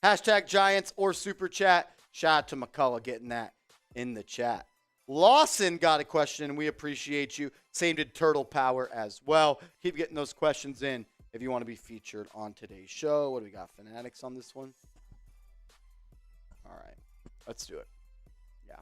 Hashtag Giants or Super Chat. Shout out to McCullough getting that in the chat. Lawson got a question, and we appreciate you. Same did Turtle Power as well. Keep getting those questions in if you want to be featured on today's show. What do we got? Fanatics on this one? All right. Let's do it. Yeah.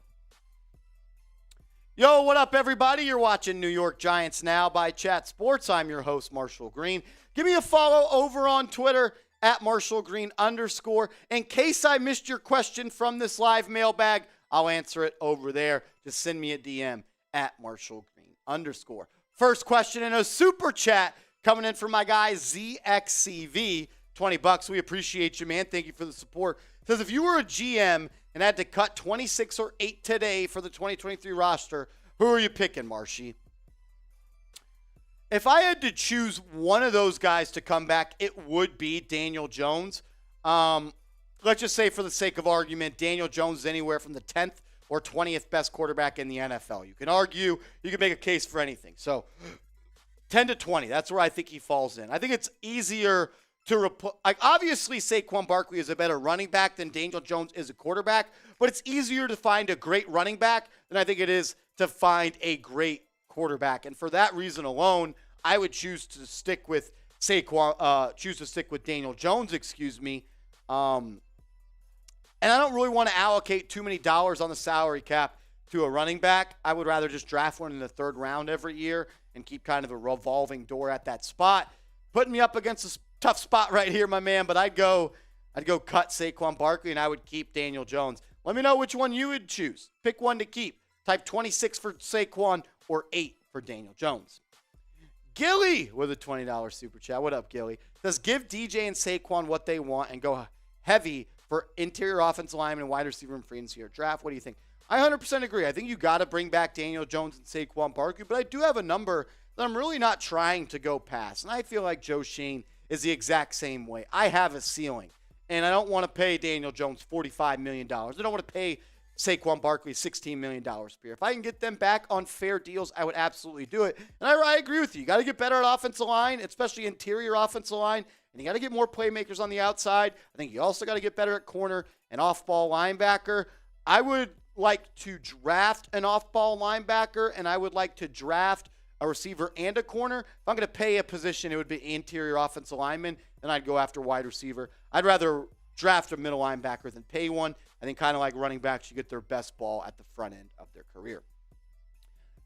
Yo, what up, everybody? You're watching New York Giants Now by Chat Sports. I'm your host, Marshall Green. Give me a follow over on Twitter at _. In case I missed your question from this live mailbag, I'll answer it over there. Just send me a DM at _. First question in a super chat coming in from my guy ZXCV. $20. We appreciate you, man. Thank you for the support. Says, if you were a GM and had to cut 26 or 8 today for the 2023 roster, who are you picking, Marshy? If I had to choose one of those guys to come back, it would be Daniel Jones. Let's just say for the sake of argument, Daniel Jones is anywhere from the 10th or 20th best quarterback in the NFL. You can argue, you can make a case for anything. So 10 to 20, that's where I think he falls in. I think it's easier to obviously Saquon Barkley is a better running back than Daniel Jones is a quarterback, but it's easier to find a great running back than I think it is to find a great quarterback. And for that reason alone, I would choose to stick with Daniel Jones, and I don't really want to allocate too many dollars on the salary cap to a running back. I would rather just draft one in the third round every year and keep kind of a revolving door at that spot. Putting me up against a tough spot right here, my man, but I'd go cut Saquon Barkley and I would keep Daniel Jones. Let me know which one you would choose. Pick one to keep. Type 26 for Saquon or 8 for Daniel Jones. Gilly with a $20 super chat. What up, Gilly? Says, give DJ and Saquon what they want and go heavy for interior offensive lineman and wide receiver and free agency or draft. What do you think? I 100% agree. I think you got to bring back Daniel Jones and Saquon Barkley, but I do have a number that I'm really not trying to go past. And I feel like Joe Schoen is the exact same way. I have a ceiling, and I don't want to pay Daniel Jones $45 million. I don't want to pay Saquon Barkley $16 million per year. If I can get them back on fair deals, I would absolutely do it. And I agree with you. You got to get better at offensive line, especially interior offensive line, and you got to get more playmakers on the outside. I think you also got to get better at corner and off-ball linebacker. I would like to draft an off-ball linebacker, and I would like to draft a receiver and a corner. If I'm going to pay a position, it would be interior offensive lineman, then I'd go after wide receiver. I'd rather draft a middle linebacker than pay one. I think kind of like running backs, you get their best ball at the front end of their career.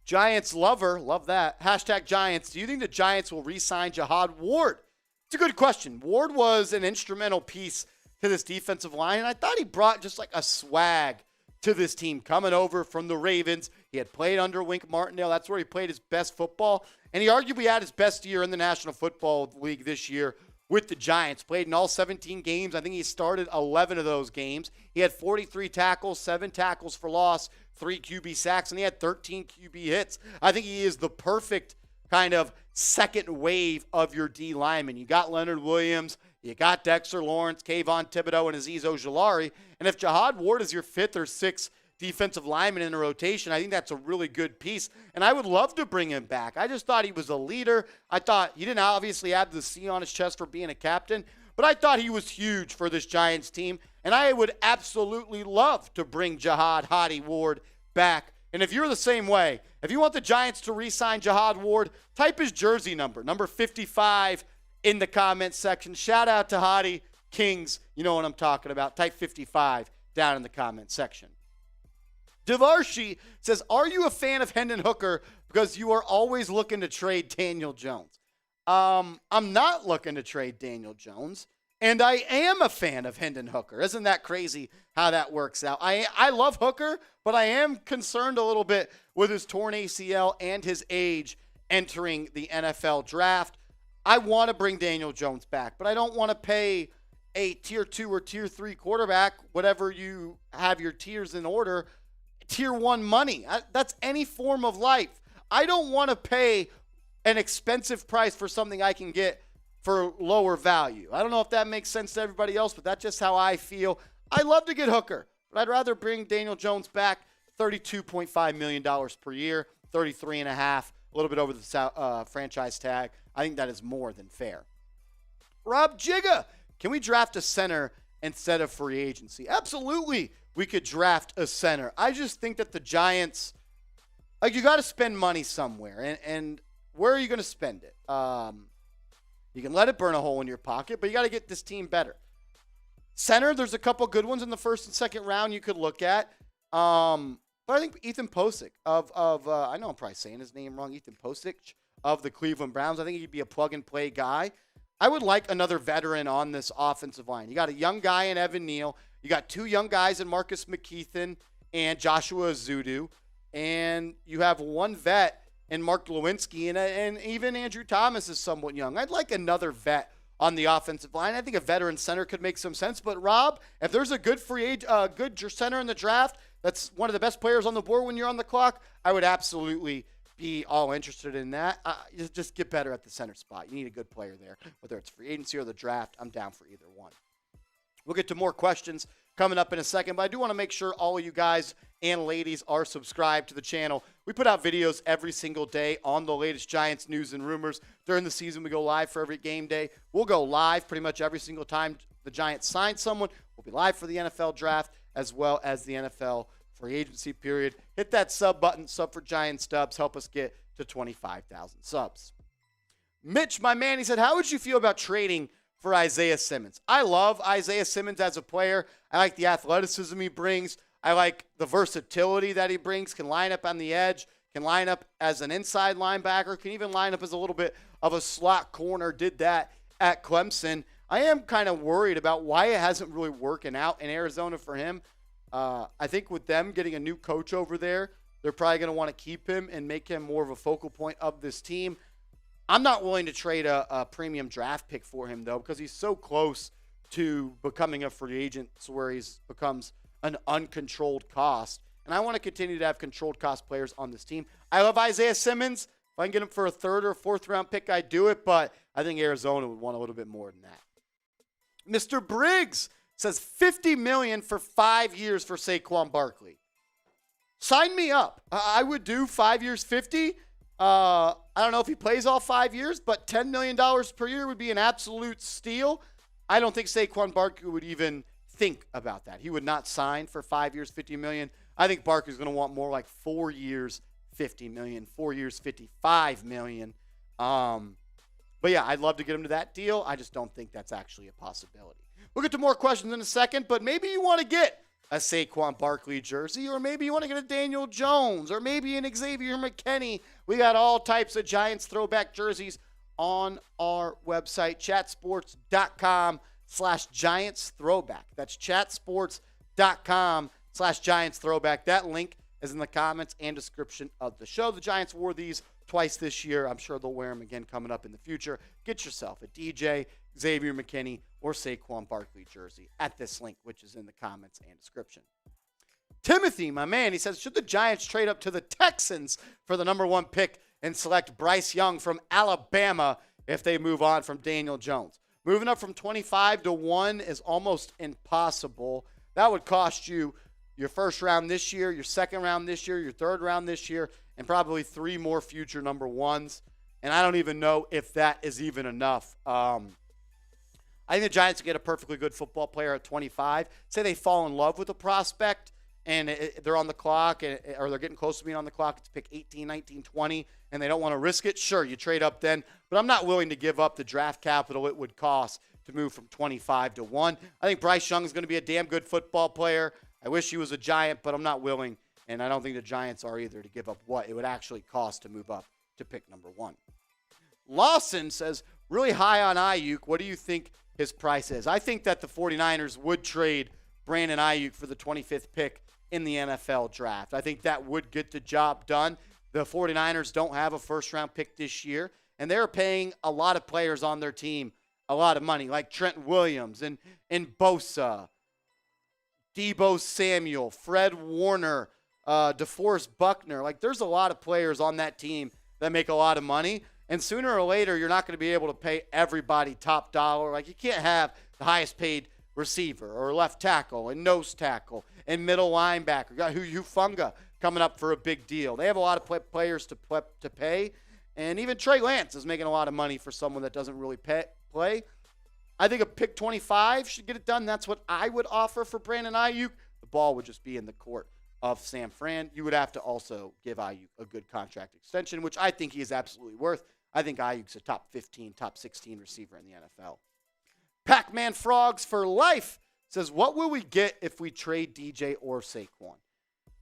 Giants lover, love that. Hashtag Giants. Do you think the Giants will re-sign Jihad Ward? It's a good question. Ward was an instrumental piece to this defensive line, and I thought he brought just like a swag to this team coming over from the Ravens. He had played under Wink Martindale. That's where he played his best football, and he arguably had his best year in the National Football League this year with the Giants. Played in all 17 games. I think he started 11 of those games. He had 43 tackles, 7 tackles for loss, 3 QB sacks, and he had 13 QB hits. I think he is the perfect kind of second wave of your D linemen. You got Leonard Williams, you got Dexter Lawrence, Kayvon Thibodeau, and Azeez Ojulari. And if Jihad Ward is your 5th or 6th defensive lineman in a rotation, I think that's a really good piece. And I would love to bring him back. I just thought he was a leader. I thought he didn't obviously have the C on his chest for being a captain, but I thought he was huge for this Giants team. And I would absolutely love to bring Jihad Hottie Ward back. And if you're the same way, if you want the Giants to re-sign Jihad Ward, type his jersey number 55, in the comments section. Shout out to Hottie Kings. You know what I'm talking about. Type 55 down in the comments section. Devarshi says, are you a fan of Hendon Hooker because you are always looking to trade Daniel Jones? I'm not looking to trade Daniel Jones, and I am a fan of Hendon Hooker. Isn't that crazy how that works out? I love Hooker, but I am concerned a little bit with his torn ACL and his age entering the NFL draft. I want to bring Daniel Jones back, but I don't want to pay a tier 2 or tier 3 quarterback, whatever you have your tiers in order, tier 1 money. That's any form of life. I don't want to pay an expensive price for something I can get for lower value. I don't know if that makes sense to everybody else, but that's just how I feel. I love to get Hooker, but I'd rather bring Daniel Jones back. $32.5 million per year, 33.5, a little bit over the franchise tag. I think that is more than fair. Rob Jigga, can we draft a center instead of free agency? Absolutely, we could draft a center. I just think that the Giants, you got to spend money somewhere, and where are you going to spend it? You can let it burn a hole in your pocket, but you got to get this team better. Center, there's a couple good ones in the first and second round you could look at. But I think Ethan Posick of I know I'm probably saying his name wrong, Ethan Posick of the Cleveland Browns. I think he'd be a plug-and-play guy. I would like another veteran on this offensive line. You got a young guy in Evan Neal. You got two young guys in Marcus McKeithen and Joshua Azudu. And you have one vet in Mark Lewinsky, and even Andrew Thomas is somewhat young. I'd like another vet on the offensive line. I think a veteran center could make some sense. But, Rob, if there's a good good center in the draft that's one of the best players on the board when you're on the clock, I would absolutely be all interested in that. Just get better at the center spot. You need a good player there. Whether it's free agency or the draft, I'm down for either one. We'll get to more questions coming up in a second, but I do want to make sure all of you guys and ladies are subscribed to the channel. We put out videos every single day on the latest Giants news and rumors. During the season, we go live for every game day. We'll go live pretty much every single time the Giants sign someone. We'll be live for the NFL draft as well as the NFL free agency period. Hit that sub button, sub for Giant Stubs. Help us get to 25,000 subs. Mitch, my man, he said, how would you feel about trading for Isaiah Simmons? I love Isaiah Simmons as a player. I like the athleticism he brings. I like the versatility that he brings. Can line up on the edge, can line up as an inside linebacker, can even line up as a little bit of a slot corner. Did that at Clemson. I am kind of worried about why it hasn't really working out in Arizona for him. I think with them getting a new coach over there, they're probably going to want to keep him and make him more of a focal point of this team. I'm not willing to trade a premium draft pick for him, though, because he's so close to becoming a free agent to where he becomes an uncontrolled cost. And I want to continue to have controlled cost players on this team. I love Isaiah Simmons. If I can get him for a third or fourth round pick, I'd do it, but I think Arizona would want a little bit more than that. Mr. Briggs says $50 million for 5 years for Saquon Barkley. Sign me up. I would do 5 years, 50. I don't know if he plays all 5 years, but $10 million per year would be an absolute steal. I don't think Saquon Barkley would even think about that. He would not sign for 5 years, $50 million. I think Barkley's going to want more like 4 years, $50 million, 4 years, $55 million. But yeah, I'd love to get him to that deal. I just don't think that's actually a possibility. We'll get to more questions in a second, but maybe you want to get a Saquon Barkley jersey, or maybe you want to get a Daniel Jones, or maybe an Xavier McKinney. We got all types of Giants throwback jerseys on our website, chatsports.com/Giants throwback. That's chatsports.com/Giants throwback. That link is in the comments and description of the show. The Giants wore these twice this year. I'm sure they'll wear them again coming up in the future. Get yourself a DJ, Xavier McKinney, or Saquon Barkley jersey at this link, which is in the comments and description. Timothy, my man, he says, should the Giants trade up to the Texans for the number 1 pick and select Bryce Young from Alabama if they move on from Daniel Jones? Moving up from 25 to 1 is almost impossible. That would cost you your first round this year, your second round this year, your third round this year, and probably 3 more future number 1s. And I don't even know if that is even enough. I think the Giants get a perfectly good football player at 25. Say they fall in love with a prospect and they're on the clock, or they're getting close to being on the clock, it's pick 18, 19, 20, and they don't want to risk it, sure, you trade up then. But I'm not willing to give up the draft capital it would cost to move from 25 to 1. I think Bryce Young is going to be a damn good football player. I wish he was a Giant, but I'm not willing, and I don't think the Giants are either, to give up what it would actually cost to move up to pick number 1. Lawson says, really high on Ayuk. What do you think his price is? I think that the 49ers would trade Brandon Ayuk for the 25th pick in the NFL draft. I think that would get the job done. The 49ers don't have a first-round pick this year, and they're paying a lot of players on their team a lot of money, like Trent Williams and Bosa, Deebo Samuel, Fred Warner, DeForest Buckner. Like, there's a lot of players on that team that make a lot of money, and sooner or later, you're not going to be able to pay everybody top dollar. Like, you can't have the highest paid receiver or left tackle and nose tackle and middle linebacker. You got Hufanga coming up for a big deal. They have a lot of players to pay, and even Trey Lance is making a lot of money for someone that doesn't really play. I think a pick 25 should get it done. That's what I would offer for Brandon Ayuk. The ball would just be in the court of San Fran. You would have to also give Ayuk a good contract extension, which I think he is absolutely worth. I think Ayuk's a top 15, top 16 receiver in the NFL. Pac-Man Frogs for Life says, what will we get if we trade DJ or Saquon?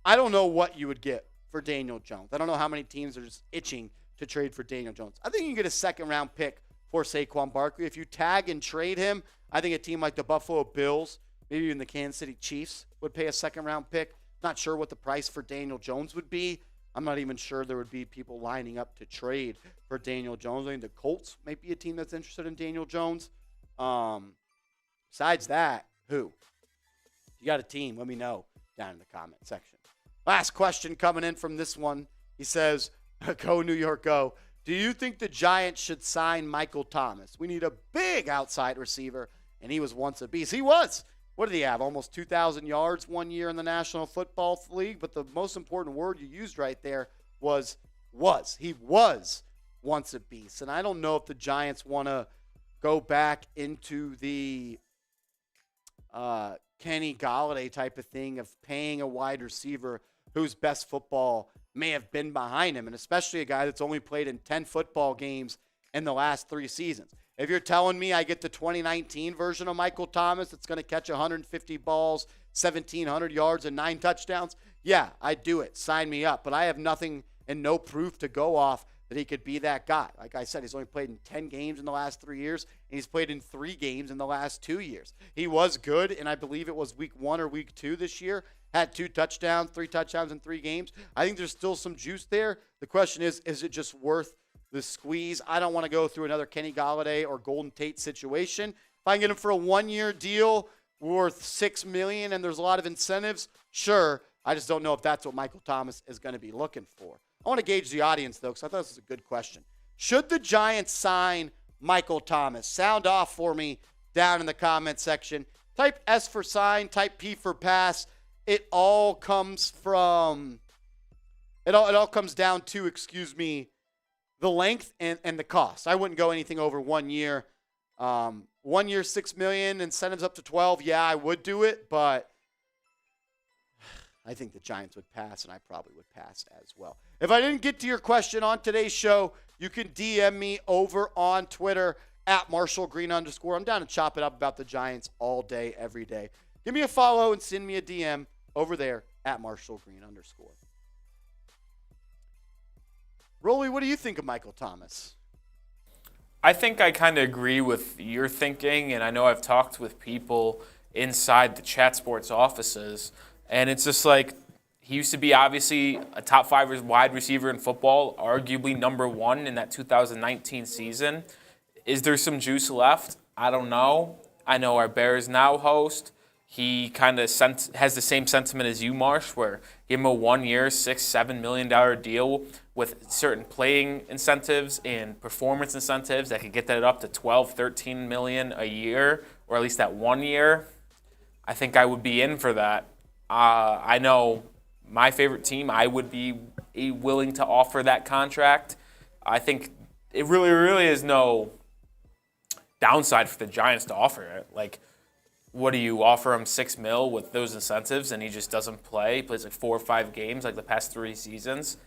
I don't know what you would get for Daniel Jones. I don't know how many teams are just itching to trade for Daniel Jones. I think you can get a second-round pick for Saquon Barkley. If you tag and trade him, I think a team like the Buffalo Bills, maybe even the Kansas City Chiefs, would pay a second-round pick. Not sure what the price for Daniel Jones would be. I'm not even sure there would be people lining up to trade for Daniel Jones. I think the Colts might be a team that's interested in Daniel Jones. Besides that, who? If you got a team, let me know down in the comment section. Last question coming in from this one. He says, go New York, go. Do you think the Giants should sign Michael Thomas? We need a big outside receiver, and he was once a beast. He was. What did he have? Almost 2,000 yards one year in the National Football League. But the most important word you used right there was. He was once a beast. And I don't know if the Giants want to go back into the Kenny Golladay type of thing of paying a wide receiver whose best football may have been behind him, and especially a guy that's only played in 10 football games in the last 3 seasons. If you're telling me I get the 2019 version of Michael Thomas that's going to catch 150 balls, 1,700 yards, and 9 touchdowns, yeah, I'd do it. Sign me up. But I have nothing and no proof to go off that he could be that guy. Like I said, he's only played in 10 games in the last 3 years, and he's played in 3 games in the last 2 years. He was good, and I believe it was week 1 or week 2 this year. Had 2 touchdowns, 3 touchdowns in 3 games. I think there's still some juice there. The question is it just worth the squeeze? I don't want to go through another Kenny Golladay or Golden Tate situation. If I can get him for a 1-year deal worth $6 million and there's a lot of incentives, sure. I just don't know if that's what Michael Thomas is going to be looking for. I want to gauge the audience, though, because I thought this was a good question. Should the Giants sign Michael Thomas? Sound off for me down in the comment section. Type S for sign, type P for pass. It all comes from – it all comes down to, the length and the cost. I wouldn't go anything over 1 year. 1 year, $6 million, incentives up to 12. Yeah, I would do it, but I think the Giants would pass, and I probably would pass as well. If I didn't get to your question on today's show, you can DM me over on Twitter at @MarshallGreen_. I'm down to chop it up about the Giants all day, every day. Give me a follow and send me a DM over there at @MarshallGreen_. Rolly, what do you think of Michael Thomas? I think I kind of agree with your thinking, and I know I've talked with people inside the Chat Sports offices, and it's just like he used to be obviously a top 5 wide receiver in football, arguably number 1 in that 2019 season. Is there some juice left? I don't know. I know our Bears Now host, he kind of has the same sentiment as you, Marsh, where give him a 1-year, $6-7 million deal with certain playing incentives and performance incentives that could get that up to $12-13 million a year, or at least that 1 year. I think I would be in for that. I know my favorite team, I would be willing to offer that contract. I think it really is no downside for the Giants to offer it. Like, what do you offer him $6 million with those incentives and he just doesn't play? He plays like 4 or 5 games like the past 3 seasons.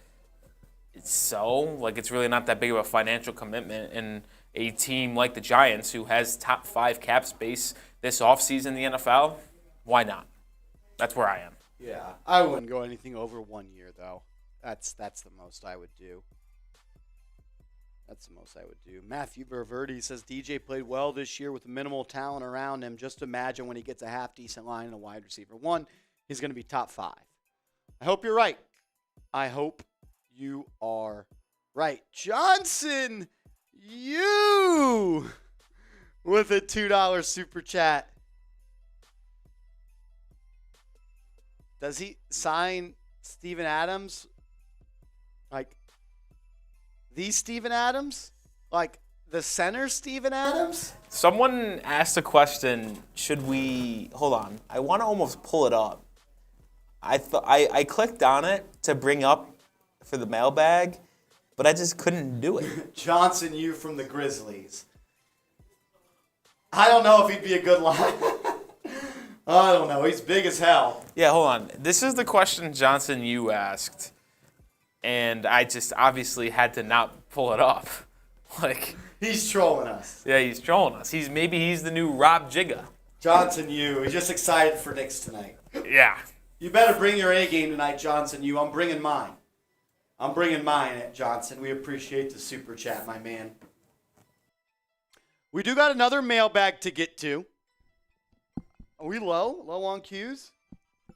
So, like, it's really not that big of a financial commitment. And a team like the Giants, who has top 5 cap space this offseason in the NFL, why not? That's where I am. Yeah, I wouldn't go anything over 1 year, though. That's the most I would do. Matthew Ververdi says DJ played well this year with minimal talent around him. Just imagine when he gets a half-decent line and a wide receiver 1, he's going to be top 5. I hope you're right. I hope you are right. Johnson, you with a $2 super chat. Does he sign Steven Adams? Like, the Steven Adams? Like, the center Steven Adams? Someone asked a question, should we – hold on. I want to almost pull it up. I clicked on it to bring up for the mailbag, but I just couldn't do it. Johnson, you from the Grizzlies. I don't know if he'd be a good line. I don't know. He's big as hell. Yeah, hold on. This is the question, Johnson, you asked, and I just obviously had to not pull it up. Like, he's trolling us. Yeah, he's trolling us. Maybe he's the new Rob Jigga. Johnson, you. He's just excited for Knicks tonight. Yeah. You better bring your A game tonight, Johnson, you. I'm bringing mine, Johnson. We appreciate the super chat, my man. We do got another mailbag to get to. Are we low? Low on cues?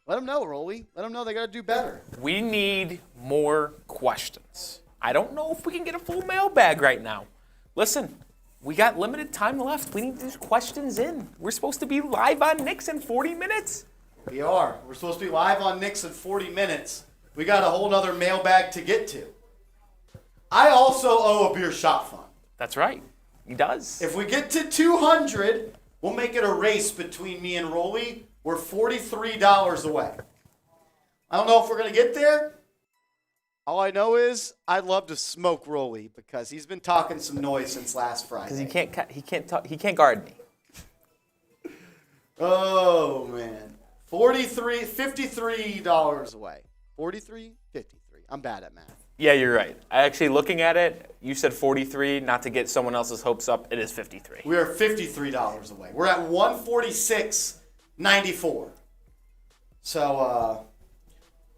Let them know, Rolly. Let them know they got to do better. We need more questions. I don't know if we can get a full mailbag right now. Listen, we got limited time left. We need these questions in. We're supposed to be live on Knicks in 40 minutes. We are. We're supposed to be live on Knicks in 40 minutes. We got a whole nother mailbag to get to. I also owe a beer shot fund. That's right. He does. If we get to 200, we'll make it a race between me and Rolly. We're $43 away. I don't know if we're going to get there. All I know is I'd love to smoke Rolly because he's been talking some noise since last Friday. Because he can't guard me. Oh, man. $53 away. 43, 53. I'm bad at math. Yeah, you're right. Actually, looking at it, you said 43. Not to get someone else's hopes up, it is 53. We are $53 away. We're at 146.94. So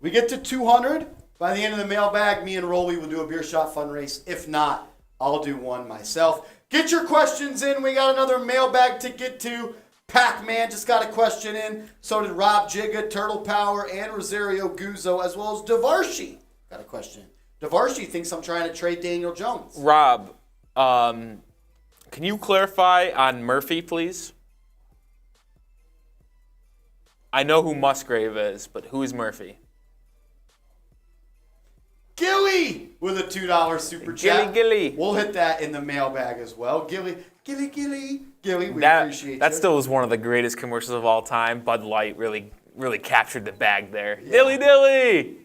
we get to 200. By the end of the mailbag, me and Rolly will do a beer shot fun race. If not, I'll do one myself. Get your questions in. We got another mailbag to get to. Pac-Man just got a question in. So did Rob Jigga, Turtle Power, and Rosario Guzzo, as well as Devarshi. Got a question. Devarshi thinks I'm trying to trade Daniel Jones. Rob, can you clarify on Murphy, please? I know who Musgrave is, but who is Murphy? Gilly with a $2 super chat. Gilly. We'll hit that in the mailbag as well. Gilly, we appreciate you. That still is one of the greatest commercials of all time. Bud Light really captured the bag there. Yeah. Dilly.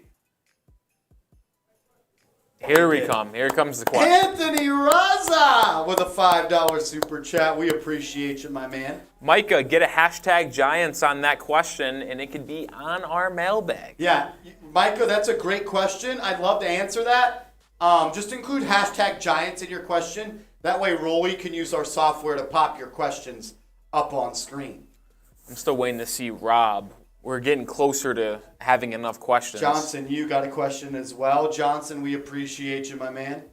Here we come. Here comes the question. Anthony Raza with a $5 super chat. We appreciate you, my man. Micah, get a hashtag Giants on that question, and it could be on our mailbag. Yeah, Micah, that's a great question. I'd love to answer that. Just include hashtag Giants in your question. That way, Rolly can use our software to pop your questions up on screen. I'm still waiting to see Rob. We're getting closer to having enough questions. Johnson, you got a question as well. Johnson, we appreciate you, my man.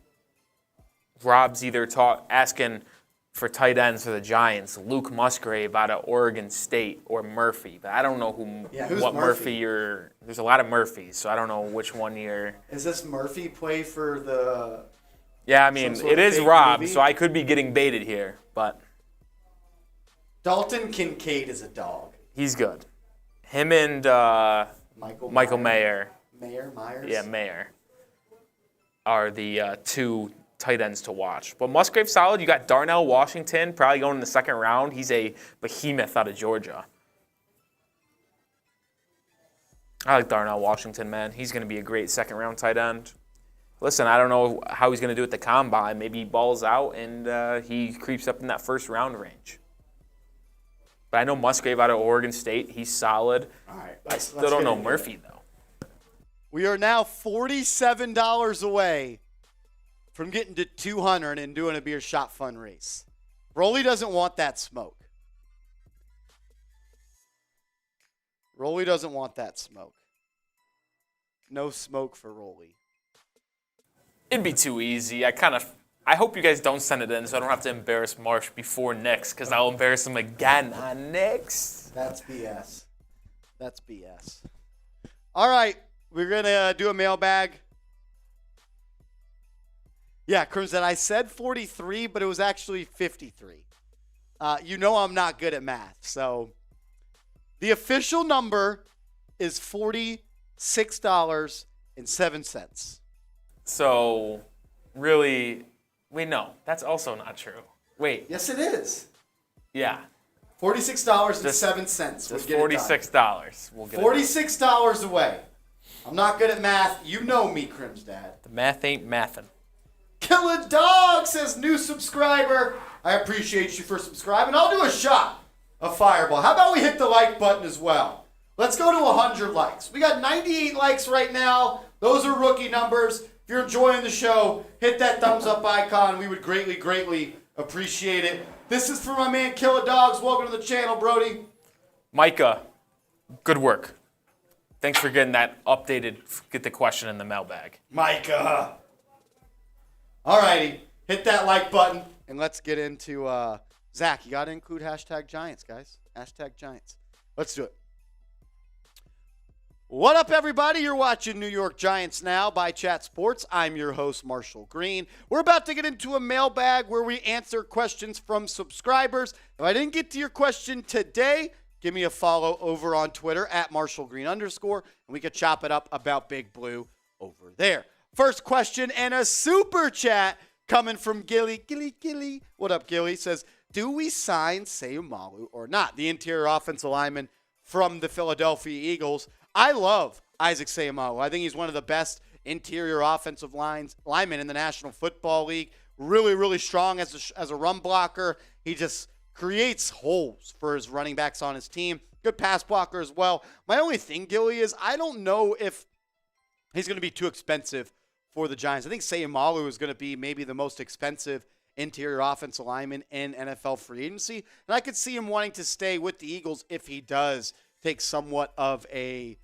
Rob's either asking for tight ends for the Giants, Luke Musgrave out of Oregon State, or Murphy. But I don't know what Murphy you're. There's a lot of Murphys, so I don't know which one you're. Is this Murphy play for the? Yeah, I mean it is Rob, movie? So I could be getting baited here, but. Dalton Kincaid is a dog. He's good. Him and Michael Mayer. Myers? Yeah, Mayer are the two tight ends to watch. But Musgrave solid. You got Darnell Washington probably going in the second round. He's a behemoth out of Georgia. I like Darnell Washington, man. He's going to be a great second-round tight end. Listen, I don't know how he's going to do at the combine. Maybe he balls out and he creeps up in that first-round range. But I know Musgrave out of Oregon State. He's solid. All right. I still don't know Murphy, though. We are now $47 away from getting to 200 and doing a beer shot fun race. Rolly doesn't want that smoke. Rolly doesn't want that smoke. No smoke for Rolly. It'd be too easy. I hope you guys don't send it in so I don't have to embarrass Marsh before Knicks because I'll embarrass him again on Knicks. That's BS. That's BS. All right. We're going to do a mailbag. Yeah, Crimson, I said 43, but it was actually 53. You know I'm not good at math, so the official number is $46.07. So, really, wait, no, that's also not true. Wait. Yes, it is. Yeah. $46.07. Just $46. We'll get $46 away. I'm not good at math. You know me, Crim's dad. The math ain't mathin'. Killer Dog says, new subscriber. I appreciate you for subscribing. I'll do a shot of Fireball. How about we hit the like button as well? Let's go to 100 likes. We got 98 likes right now. Those are rookie numbers. If you're enjoying the show, hit that thumbs up icon. We would greatly, greatly appreciate it. This is for my man Killer Dogs. Welcome to the channel, Brody. Micah, good work. Thanks for getting that updated, get the question in the mailbag. Micah. All righty. Hit that like button. And let's get into, Zach, you got to include hashtag Giants, guys. Hashtag Giants. Let's do it. What up, everybody? You're watching New York Giants Now by Chat Sports. I'm your host, Marshall Green. We're about to get into a mailbag where we answer questions from subscribers. If I didn't get to your question today, give me a follow over on Twitter at @MarshallGreen_, and we can chop it up about Big Blue over there. First question and a super chat coming from Gilly. Gilly. What up, Gilly? Says, do we sign Seumalo or not? The interior offensive lineman from the Philadelphia Eagles. I love Isaac Seumalo. I think he's one of the best interior offensive linemen in the National Football League. Really, really strong as a run blocker. He just creates holes for his running backs on his team. Good pass blocker as well. My only thing, Gilly, is I don't know if he's going to be too expensive for the Giants. I think Seumalo is going to be maybe the most expensive interior offensive lineman in NFL free agency. And I could see him wanting to stay with the Eagles if he does take somewhat of a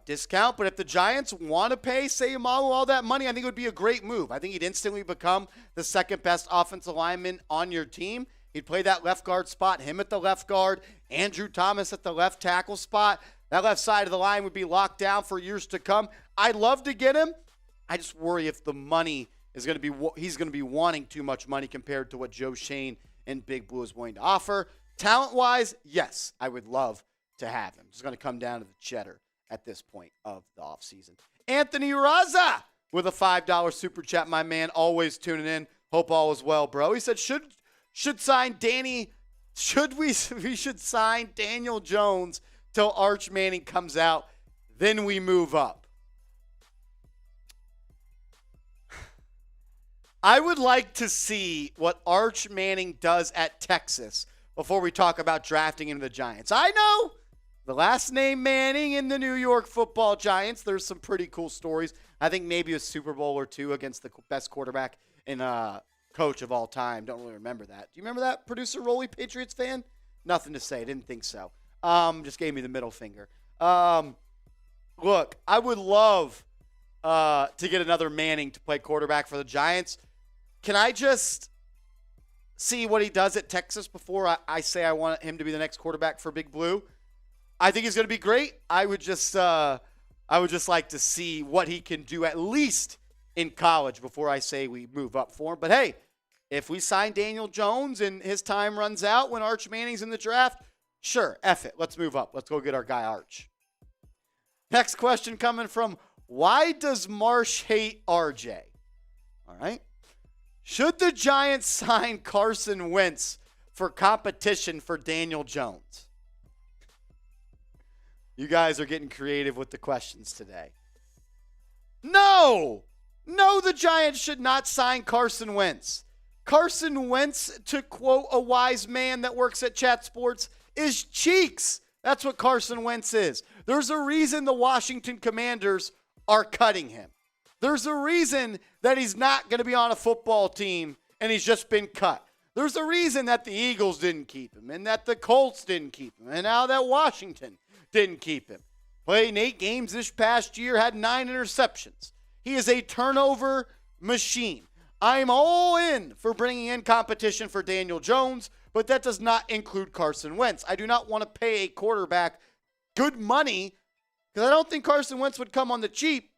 discount. But if the Giants want to pay Seumalo all that money, I think it would be a great move. I think he'd instantly become the second best offensive lineman on your team. He'd play that left guard spot, him at the left guard, Andrew Thomas at the left tackle spot. That left side of the line would be locked down for years to come. I'd love to get him. I just worry if the money is going to be, he's going to be wanting too much money compared to what Joe Schoen and Big Blue is willing to offer. Talent-wise, yes, I would love to have him. It's going to come down to the cheddar at this point of the offseason. Anthony Raza with a $5 super chat, my man, always tuning in. Hope all is well, bro. He said, should sign Danny, we should sign Daniel Jones till Arch Manning comes out, then we move up. I would like to see what Arch Manning does at Texas before we talk about drafting into the Giants. I know the last name Manning in the New York Football Giants. There's some pretty cool stories. I think maybe a Super Bowl or two against the best quarterback and coach of all time. Don't really remember that. Do you remember that, producer Rolly, Patriots fan? Nothing to say. Didn't think so. Just gave me the middle finger. Look, I would love to get another Manning to play quarterback for the Giants. Can I just see what he does at Texas before I say I want him to be the next quarterback for Big Blue? I think he's going to be great. I would just like to see what he can do at least in college before I say we move up for him. But hey, if we sign Daniel Jones and his time runs out when Arch Manning's in the draft, sure, F it. Let's move up. Let's go get our guy Arch. Next question coming from, why does Marsh hate RJ? All right. Should the Giants sign Carson Wentz for competition for Daniel Jones? You guys are getting creative with the questions today. No, the Giants should not sign Carson Wentz. Carson Wentz, to quote a wise man that works at Chat Sports, is cheeks. That's what Carson Wentz is. There's a reason the Washington Commanders are cutting him. There's a reason that he's not going to be on a football team and he's just been cut. There's a reason that the Eagles didn't keep him and that the Colts didn't keep him and now that Washington didn't keep him. Played 8 games this past year, had 9 interceptions. He is a turnover machine. I'm all in for bringing in competition for Daniel Jones, but that does not include Carson Wentz. I do not want to pay a quarterback good money because I don't think Carson Wentz would come on the cheap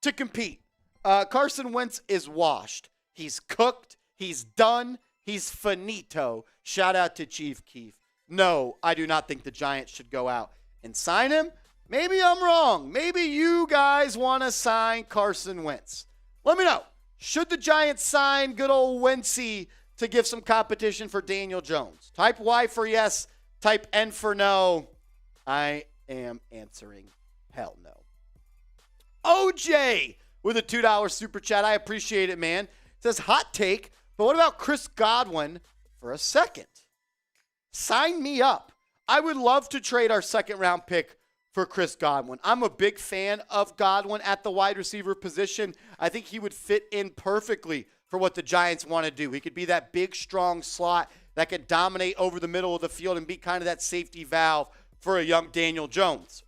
to compete. Carson Wentz is washed. He's cooked. He's done. He's finito. Shout out to Chief Keef. No, I do not think the Giants should go out and sign him. Maybe I'm wrong. Maybe you guys want to sign Carson Wentz. Let me know. Should the Giants sign good old Wentzzy to give some competition for Daniel Jones? Type Y for yes. Type N for no. I am answering hell no. OJ with a $2 super chat. I appreciate it, man. It says hot take, but what about Chris Godwin for a second? Sign me up. I would love to trade our second round pick for Chris Godwin. I'm a big fan of Godwin at the wide receiver position. I think he would fit in perfectly for what the Giants want to do. He could be that big, strong slot that could dominate over the middle of the field and be kind of that safety valve for a young Daniel Jones.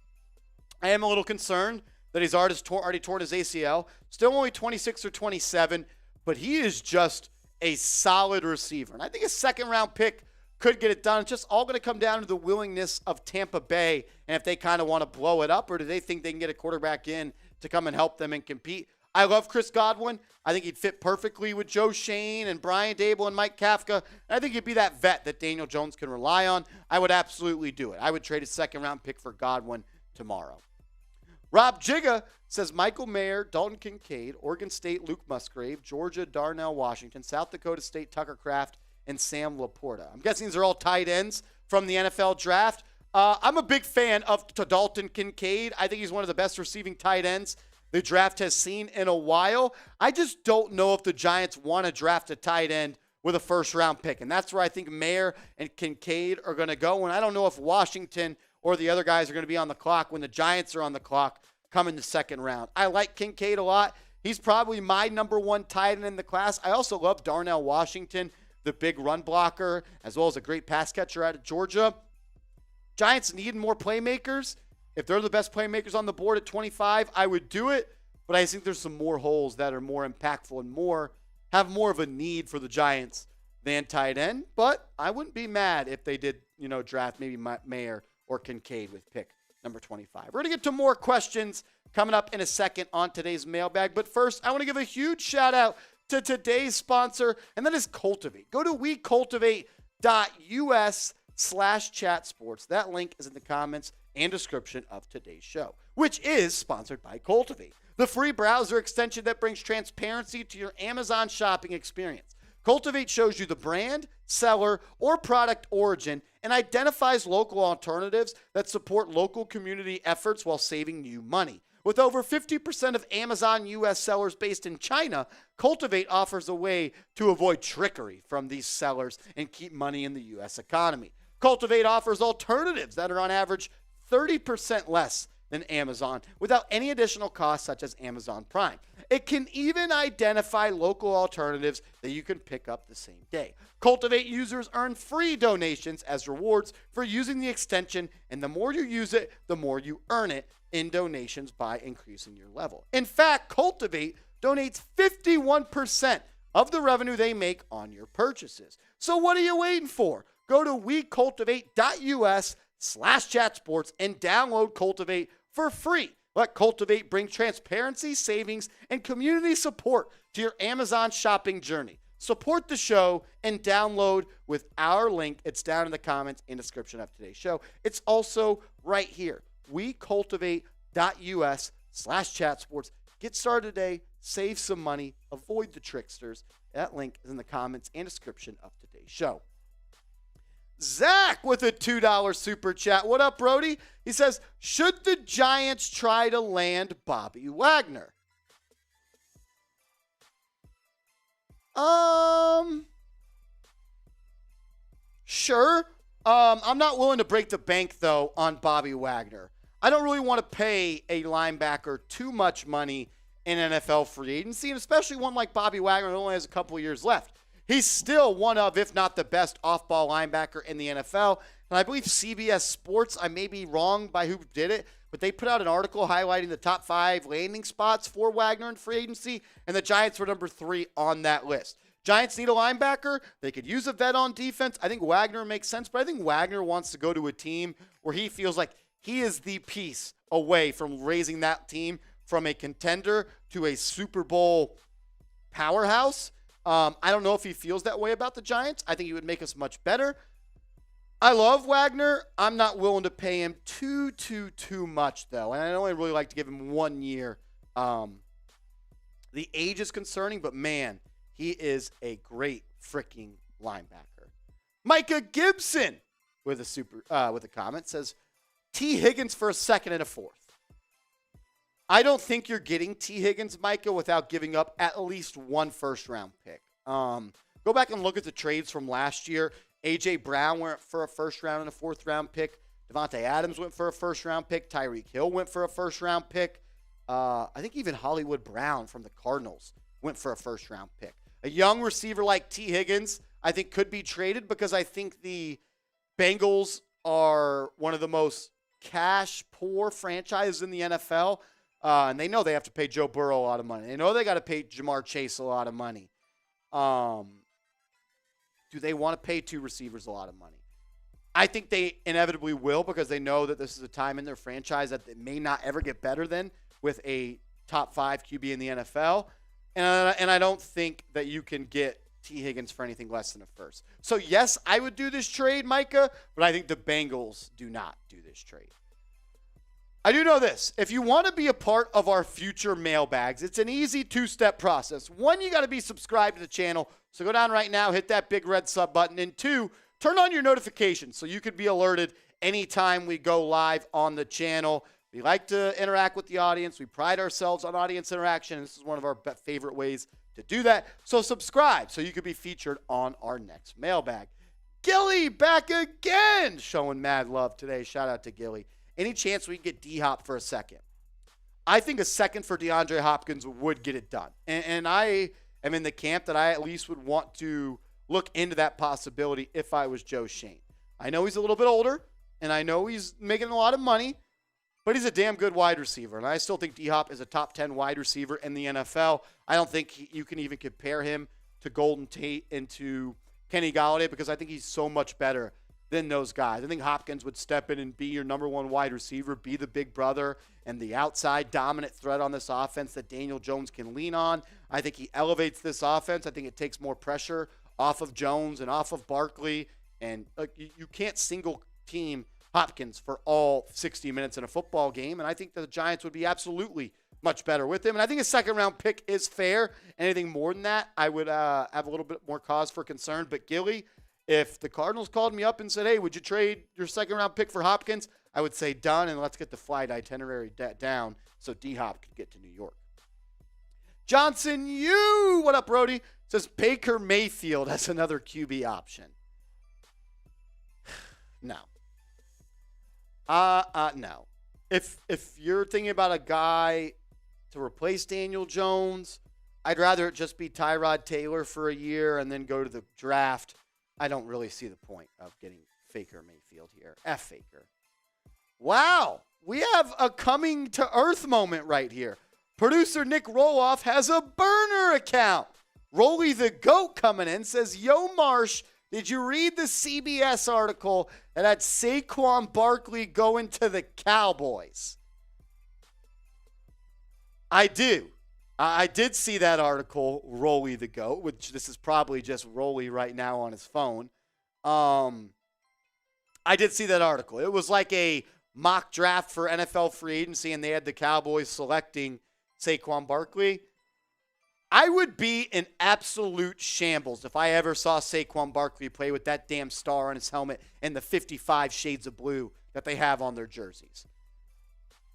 I am a little concerned that he's already torn his ACL. Still only 26 or 27, but he is just a solid receiver. And I think a second-round pick could get it done. It's just all going to come down to the willingness of Tampa Bay and if they kind of want to blow it up or do they think they can get a quarterback in to come and help them and compete. I love Chris Godwin. I think he'd fit perfectly with Joe Schoen and Brian Dable and Mike Kafka. And I think he'd be that vet that Daniel Jones can rely on. I would absolutely do it. I would trade a second-round pick for Godwin tomorrow. Rob Jigga says Michael Mayer, Dalton Kincaid, Oregon State, Luke Musgrave, Georgia, Darnell Washington, South Dakota State, Tucker Kraft, and Sam Laporta. I'm guessing these are all tight ends from the NFL draft. I'm a big fan of Dalton Kincaid. I think he's one of the best receiving tight ends the draft has seen in a while. I just don't know if the Giants want to draft a tight end with a first-round pick, and that's where I think Mayer and Kincaid are going to go, and I don't know if Washington or the other guys are going to be on the clock when the Giants are on the clock come in the second round. I like Kincaid a lot. He's probably my number one tight end in the class. I also love Darnell Washington, the big run blocker, as well as a great pass catcher out of Georgia. Giants need more playmakers. If they're the best playmakers on the board at 25, I would do it. But I think there's some more holes that are more impactful and have more of a need for the Giants than tight end. But I wouldn't be mad if they did, draft maybe Mayer or Kincaid with pick number 25. We're going to get to more questions coming up in a second on today's mailbag. But first, I want to give a huge shout out to today's sponsor, and that is Cultivate. Go to wecultivate.us/chatsports. That link is in the comments and description of today's show, which is sponsored by Cultivate, the free browser extension that brings transparency to your Amazon shopping experience. Cultivate shows you the brand, seller, or product origin and identifies local alternatives that support local community efforts while saving you money. With over 50% of Amazon U.S. sellers based in China, Cultivate offers a way to avoid trickery from these sellers and keep money in the U.S. economy. Cultivate offers alternatives that are on average 30% less than Amazon without any additional costs such as Amazon Prime. It can even identify local alternatives that you can pick up the same day. Cultivate users earn free donations as rewards for using the extension, and the more you use it, the more you earn it in donations by increasing your level. In fact, Cultivate donates 51% of the revenue they make on your purchases. So what are you waiting for? Go to wecultivate.us/chatsports and download Cultivate for free. Let Cultivate bring transparency, savings, and community support to your Amazon shopping journey. Support the show and download with our link. It's down in the comments and description of today's show. It's also right here. wecultivate.us/chatsports. Get started today. Save some money. Avoid the tricksters. That link is in the comments and description of today's show. Zach with a $2 super chat. What up, Brody? He says, should the Giants try to land Bobby Wagner? Sure. I'm not willing to break the bank, though, on Bobby Wagner. I don't really want to pay a linebacker too much money in NFL free agency, and especially one like Bobby Wagner who only has a couple of years left. He's still one of, if not the best off-ball linebacker in the NFL. And I believe CBS Sports, I may be wrong by who did it, but they put out an article highlighting the top 5 landing spots for Wagner in free agency, and the Giants were number 3 on that list. Giants need a linebacker. They could use a vet on defense. I think Wagner makes sense, but I think Wagner wants to go to a team where he feels like he is the piece away from raising that team from a contender to a Super Bowl powerhouse. I don't know if he feels that way about the Giants. I think he would make us much better. I love Wagner. I'm not willing to pay him too much, though. And I only really like to give him 1 year. The age is concerning, but man, he is a great freaking linebacker. Micah Gibson with a comment says, T. Higgins for a second and a fourth. I don't think you're getting T. Higgins, Micah, without giving up at least 1 first-round pick. Go back and look at the trades from last year. A.J. Brown went for a first-round and a fourth-round pick. Devontae Adams went for a first-round pick. Tyreek Hill went for a first-round pick. I think even Hollywood Brown from the Cardinals went for a first-round pick. A young receiver like T. Higgins, I think, could be traded because I think the Bengals are one of the most cash-poor franchises in the NFL. And they know they have to pay Joe Burrow a lot of money. They know they got to pay Jamar Chase a lot of money. Do they want to pay 2 receivers a lot of money? I think they inevitably will because they know that this is a time in their franchise that they may not ever get better than with a top 5 QB in the NFL. And I don't think that you can get T. Higgins for anything less than a first. So, yes, I would do this trade, Micah, but I think the Bengals do not do this trade. I do know this. If you want to be a part of our future mailbags, it's an easy 2-step process. 1, you got to be subscribed to the channel. So go down right now, hit that big red sub button. And 2, turn on your notifications so you could be alerted anytime we go live on the channel. We like to interact with the audience. We pride ourselves on audience interaction. This is one of our favorite ways to do that. So subscribe so you could be featured on our next mailbag. Gilly back again, showing mad love today. Shout out to Gilly. Any chance we can get D-Hop for a second? I think a second for DeAndre Hopkins would get it done. And I am in the camp that I at least would want to look into that possibility if I was Joe Schoen. I know he's a little bit older, and I know he's making a lot of money, but he's a damn good wide receiver. And I still think D-Hop is a top 10 wide receiver in the NFL. I don't think you can even compare him to Golden Tate and to Kenny Golladay because I think he's so much better than those guys. I think Hopkins would step in and be your number 1 wide receiver, be the big brother and the outside dominant threat on this offense that Daniel Jones can lean on. I think he elevates this offense. I think it takes more pressure off of Jones and off of Barkley. And you can't single team Hopkins for all 60 minutes in a football game. And I think the Giants would be absolutely much better with him. And I think a second-round pick is fair. Anything more than that, I would have a little bit more cause for concern. But Gilly, if the Cardinals called me up and said, hey, would you trade your second-round pick for Hopkins? I would say done, and let's get the flight itinerary down so D-Hop could get to New York. Johnson, what up, Brody? Says Baker Mayfield as another QB option. No. No. If you're thinking about a guy to replace Daniel Jones, I'd rather it just be Tyrod Taylor for a year and then go to the draft. I don't really see the point of getting Faker Mayfield here. Faker. Wow. We have a coming to earth moment right here. Producer Nick Roloff has a burner account. Rolly the GOAT coming in says, Yo, Marsh, did you read the CBS article that had Saquon Barkley going to the Cowboys? I do. I did see that article, Rolly the GOAT, which this is probably just Rolly right now on his phone. I did see that article. It was like a mock draft for NFL free agency, and they had the Cowboys selecting Saquon Barkley. I would be in absolute shambles if I ever saw Saquon Barkley play with that damn star on his helmet and the 55 shades of blue that they have on their jerseys.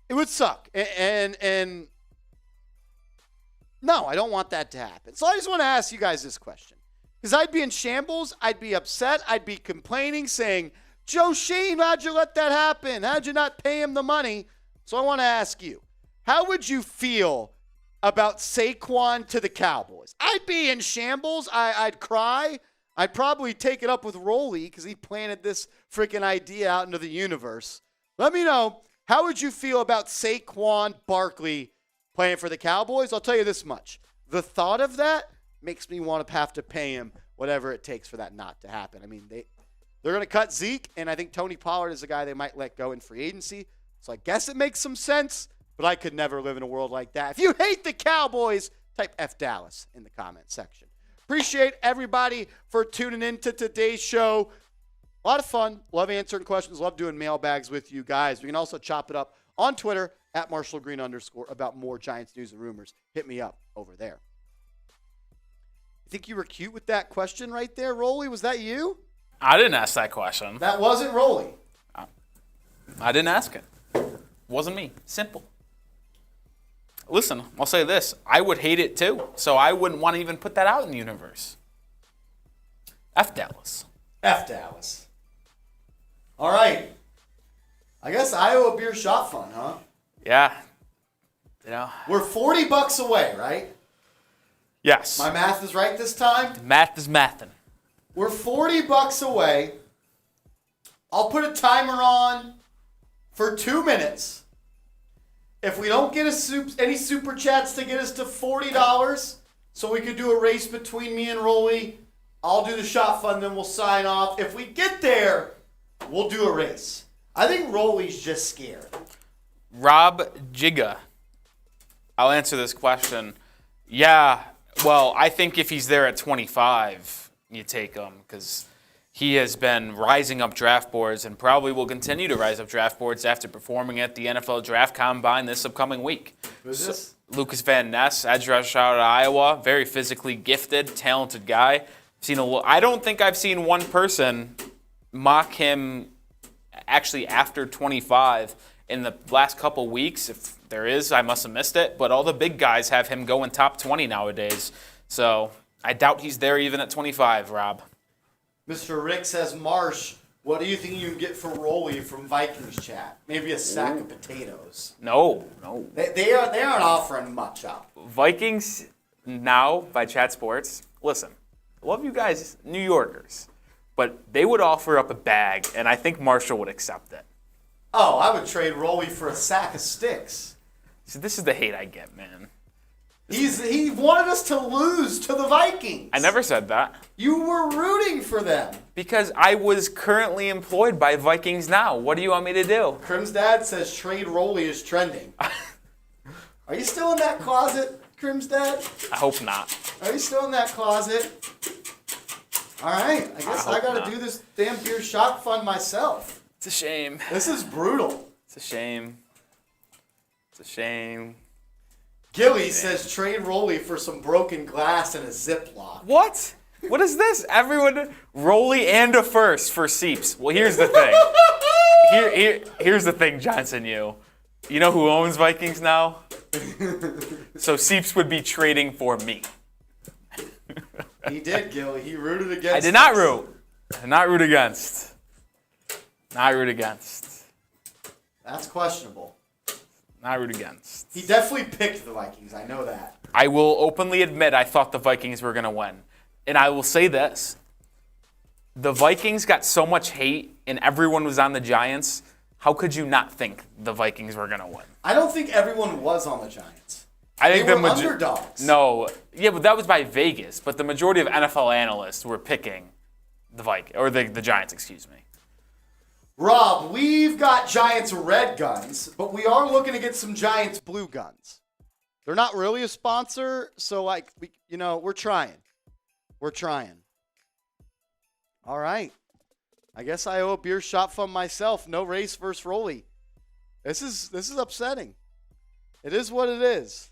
It would suck. And no, I don't want that to happen. So I just want to ask you guys this question. Because I'd be in shambles. I'd be upset. I'd be complaining, saying, Joe Schoen, how'd you let that happen? How'd you not pay him the money? So I want to ask you, how would you feel about Saquon to the Cowboys? I'd be in shambles. I'd cry. I'd probably take it up with Rolly because he planted this freaking idea out into the universe. Let me know, how would you feel about Saquon Barkley playing for the Cowboys? I'll tell you this much. The thought of that makes me want to have to pay him whatever it takes for that not to happen. I mean, they're going to cut Zeke, and I think Tony Pollard is a guy they might let go in free agency. So I guess it makes some sense, but I could never live in a world like that. If you hate the Cowboys, type F Dallas in the comment section. Appreciate everybody for tuning in to today's show. A lot of fun. Love answering questions. Love doing mailbags with you guys. We can also chop it up on Twitter at @MarshallGreen_ about more Giants news and rumors. Hit me up over there. You think you were cute with that question right there, Rolly? Was that you? I didn't ask that question. That wasn't Rolly. I didn't ask it. Wasn't me. Simple. Listen, I'll say this. I would hate it too, so I wouldn't want to even put that out in the universe. F Dallas. F Dallas. All right. I guess Iowa beer shot fun, huh? Yeah. You know. We're $40 away, right? Yes. My math is right this time? Math is mathin'. We're $40 away. I'll put a timer on for 2 minutes. If we don't get any super chats to get us to $40, so we could do a race between me and Rolly, I'll do the shot fund, then we'll sign off. If we get there, we'll do a race. I think Rolly's just scared. Rob Jigga. I'll answer this question. Yeah, well, I think if he's there at 25, you take him because he has been rising up draft boards and probably will continue to rise up draft boards after performing at the NFL Draft Combine this upcoming week. Who's this? Lucas Van Ness, edge rusher out of Iowa, very physically gifted, talented guy. I don't think I've seen one person mock him actually after 25 in the last couple weeks. If there is, I must have missed it. But all the big guys have him going top 20 nowadays. So I doubt he's there even at 25, Rob. Mr. Rick says, Marsh, what do you think you can get for Rolly from Vikings chat? Maybe a sack of potatoes. No. They aren't offering much up. Vikings now by Chat Sports. Listen, I love you guys, New Yorkers, but they would offer up a bag, and I think Marshall would accept it. Oh, I would trade Rolly for a sack of sticks. See, this is the hate I get, man. He wanted us to lose to the Vikings. I never said that. You were rooting for them. Because I was currently employed by Vikings Now. What do you want me to do? Crim's dad says trade Rolly is trending. Are you still in that closet, Crim's dad? I hope not. Are you still in that closet? All right. I guess I got to do this damn beer shot fund myself. It's a shame. This is brutal. It's a shame. It's a shame. Gilly says trade Rolly for some broken glass and a Ziploc. What? What is this? Everyone, Rolly and a first for Seeps. Well, here's the thing. Here's the thing, Johnson, you know who owns Vikings Now? So Seeps would be trading for me. He did, Gilly. He rooted against I did not root. I did not root against. Not root against. That's questionable. Not root against. He definitely picked the Vikings. I know that. I will openly admit I thought the Vikings were going to win. And I will say this. The Vikings got so much hate and everyone was on the Giants. How could you not think the Vikings were going to win? I don't think everyone was on the Giants. I think they were underdogs. No. Yeah, but that was by Vegas. But the majority of NFL analysts were picking the the Giants, excuse me. Rob, we've got Giants red guns, but we are looking to get some Giants blue guns. They're not really a sponsor, so we're trying. We're trying. All right. I guess I owe a beer shot from myself. No race versus Rolly. This is upsetting. It is what it is.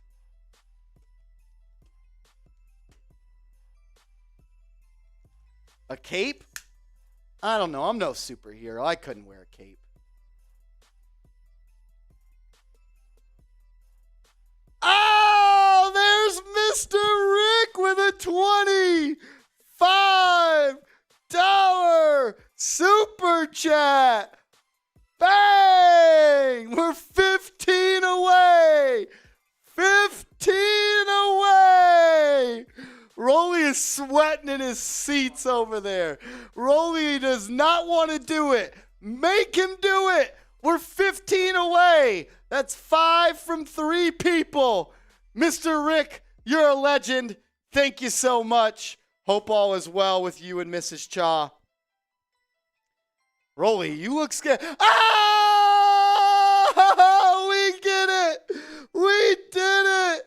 A cape? I don't know. I'm no superhero. I couldn't wear a cape. Oh, there's Mr. Rick with a $25 super chat. Rolly is sweating in his seats over there. Rolly does not want to do it. Make him do it. We're 15 away. That's 5 from 3 people. Mr. Rick, you're a legend. Thank you so much. Hope all is well with you and Mrs. Cha. Rolly, you look scared. Ah! We did it. We did it.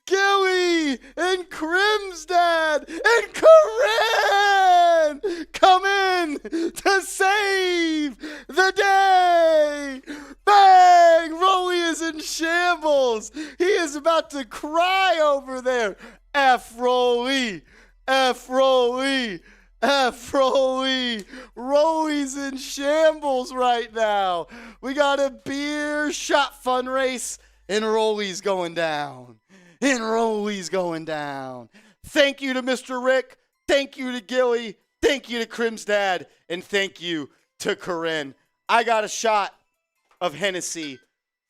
Gilly and Crimsdad and Corinne come in to save the day. Bang! Rolly is in shambles. He is about to cry over there. F. Rolly. F. Rolly. F. Rolly. Rolly's in shambles right now. We got a beer shot fun race, and Rolly's going down. And Rolly's going down. Thank you to Mr. Rick. Thank you to Gilly. Thank you to Crimsdad. And thank you to Corinne. I got a shot of Hennessy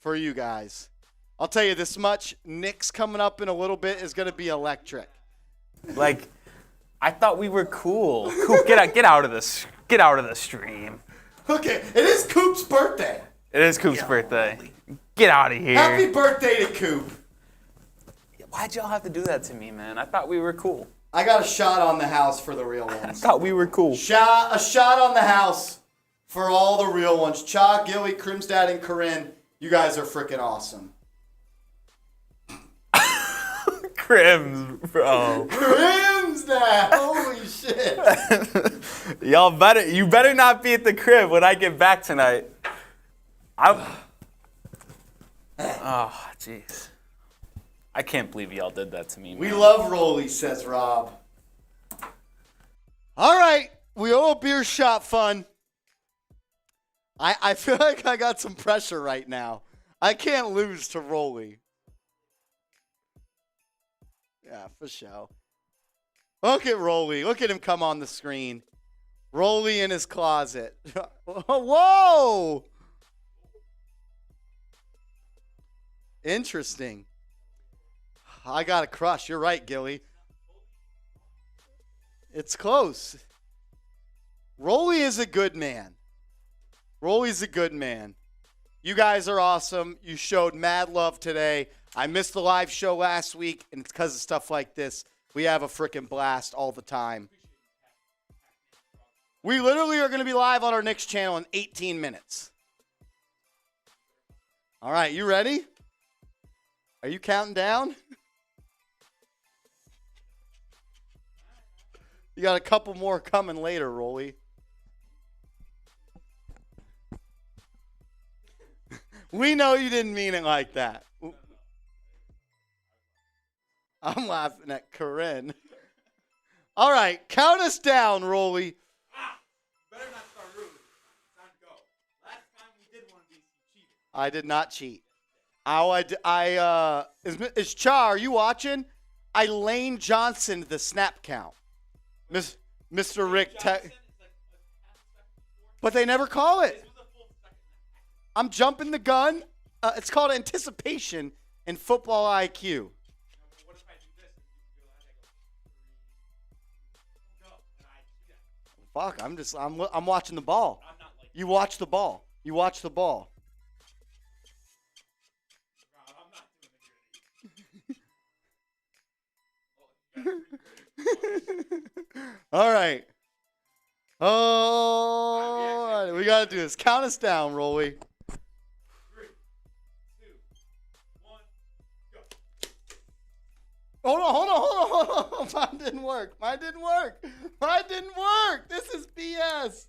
for you guys. I'll tell you this much. Nick's coming up in a little bit is going to be electric. Like, I thought we were cool. Get out of this. Get out of the stream. Okay, it is Coop's birthday. It is Coop's birthday. Get out of here. Happy birthday to Coop. Why'd y'all have to do that to me, man? I thought we were cool. I got a shot on the house for the real I ones. thought we were cool. A shot on the house for all the real ones. Cha, Gilly, Crimsdad, and Corinne. You guys are freaking awesome. Crims, bro. Crimsdad! Holy shit. You better not be at the crib when I get back tonight. Oh, jeez. I can't believe y'all did that to me, man. We love Rolly, says Rob. All right, we owe a beer shot fun. I feel like I got some pressure right now. I can't lose to Rolly. Yeah, for sure. Look at Rolly. Look at him come on the screen. Rolly in his closet. Whoa! Interesting. I got a crush. You're right, Gilly. It's close. Rolly is a good man. Rolly's a good man. You guys are awesome. You showed mad love today. I missed the live show last week, and it's because of stuff like this. We have a freaking blast all the time. We literally are going to be live on our Knicks channel in 18 minutes. All right, you ready? Are you counting down? You got a couple more coming later, Rolly. We know you didn't mean it like that. I'm laughing at Corinne. All right, count us down, Rolly. Better not start rude. Time to go. Last time we did one of these, you cheated. I did not cheat. Is Cha, are you watching? I Lane Johnson the snap count. Mr. Rick, but they never call it. I'm jumping the gun. It's called anticipation in football IQ. Fuck, I'm watching the ball. You watch the ball. You watch the ball. All right. Oh, we got to do this. Count us down, Rolly. 3, 2, 1, go. Hold on. Mine didn't work. This is BS.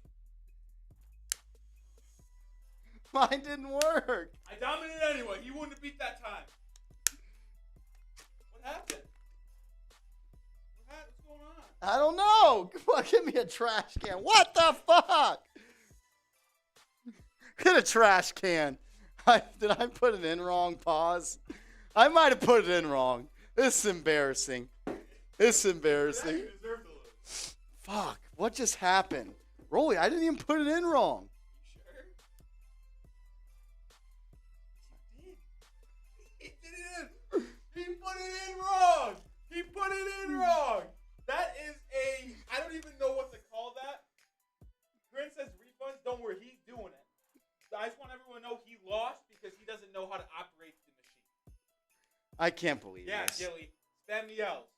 Mine didn't work. I dominated anyway. You wouldn't have beat that time. What happened? What's going on? I don't know. Give me a trash can. What the fuck? Get a trash can. Did I put it in wrong? Pause. I might have put it in wrong. This is embarrassing. Fuck. What just happened? Rolly, I didn't even put it in wrong. He put it in wrong. I can't believe Yeah, this. Gilly. Spam the L's.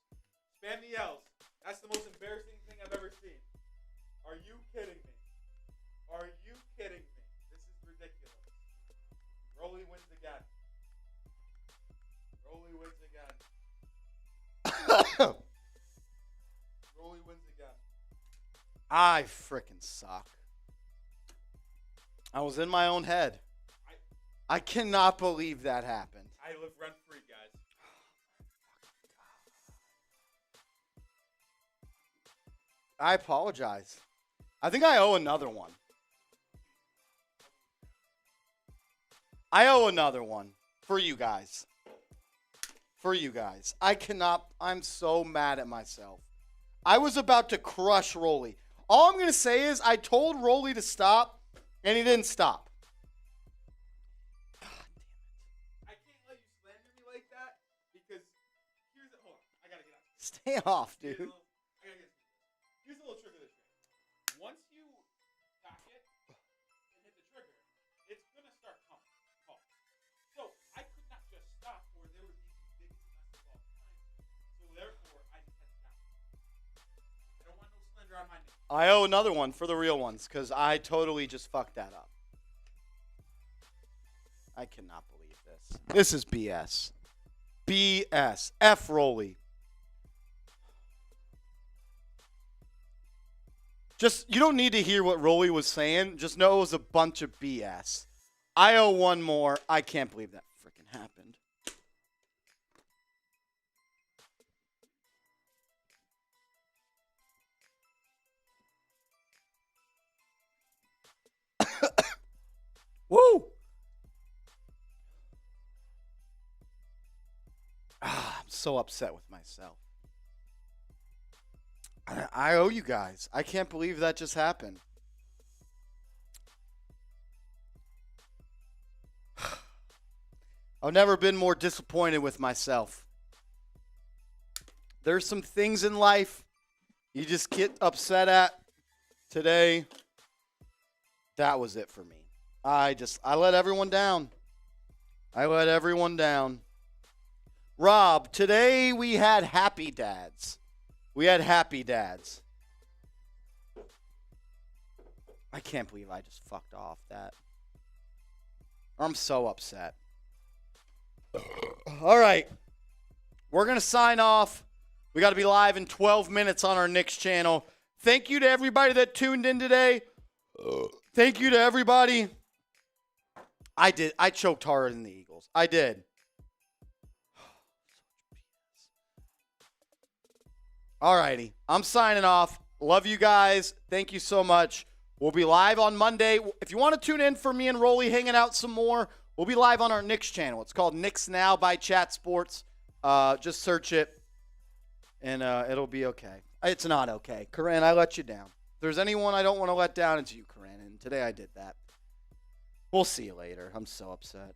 Spam the L's. That's the most embarrassing thing I've ever seen. Are you kidding me? Are you kidding me? This is ridiculous. Rolly wins again. Rolly wins again. Rolly wins again. I frickin' suck. I was in my own head. I cannot believe that happened. I live rent free, guys. I apologize. I think I owe another one. I owe another one for you guys. For you guys. I'm so mad at myself. I was about to crush Rolly. All I'm going to say is I told Rolly to stop, and he didn't stop. I can't let you slander me like that because hold on. I gotta get out. Stay off, dude. Here's a little trick of this thing. Once you cock it and hit the trigger, it's gonna start coming. So I could not just stop, or there would be the biggest mess of all time. So therefore, I just had to stop. I don't want no slander on my name. I owe another one for the real ones because I totally just fucked that up. I cannot believe this. This is BS. BS. F Rolly. Just, you don't need to hear what Rolly was saying. Just know it was a bunch of BS. I owe one more. I can't believe that freaking happened. Woo! I'm so upset with myself. I owe you guys. I can't believe that just happened. I've never been more disappointed with myself. There's some things in life you just get upset at. Today, that was it for me. I let everyone down. I let everyone down. Rob, today we had happy dads. We had happy dads. I can't believe I just fucked off that. I'm so upset. All right. We're going to sign off. We got to be live in 12 minutes on our Knicks channel. Thank you to everybody that tuned in today. Thank you to everybody. I choked harder than the Eagles. I did. All righty. I'm signing off. Love you guys. Thank you so much. We'll be live on Monday. If you want to tune in for me and Rolly hanging out some more, we'll be live on our Knicks channel. It's called Knicks Now by Chat Sports. Just search it, and it'll be okay. It's not okay. Corinne, I let you down. If there's anyone I don't want to let down, it's you, Corinne, and today I did that. We'll see you later. I'm so upset.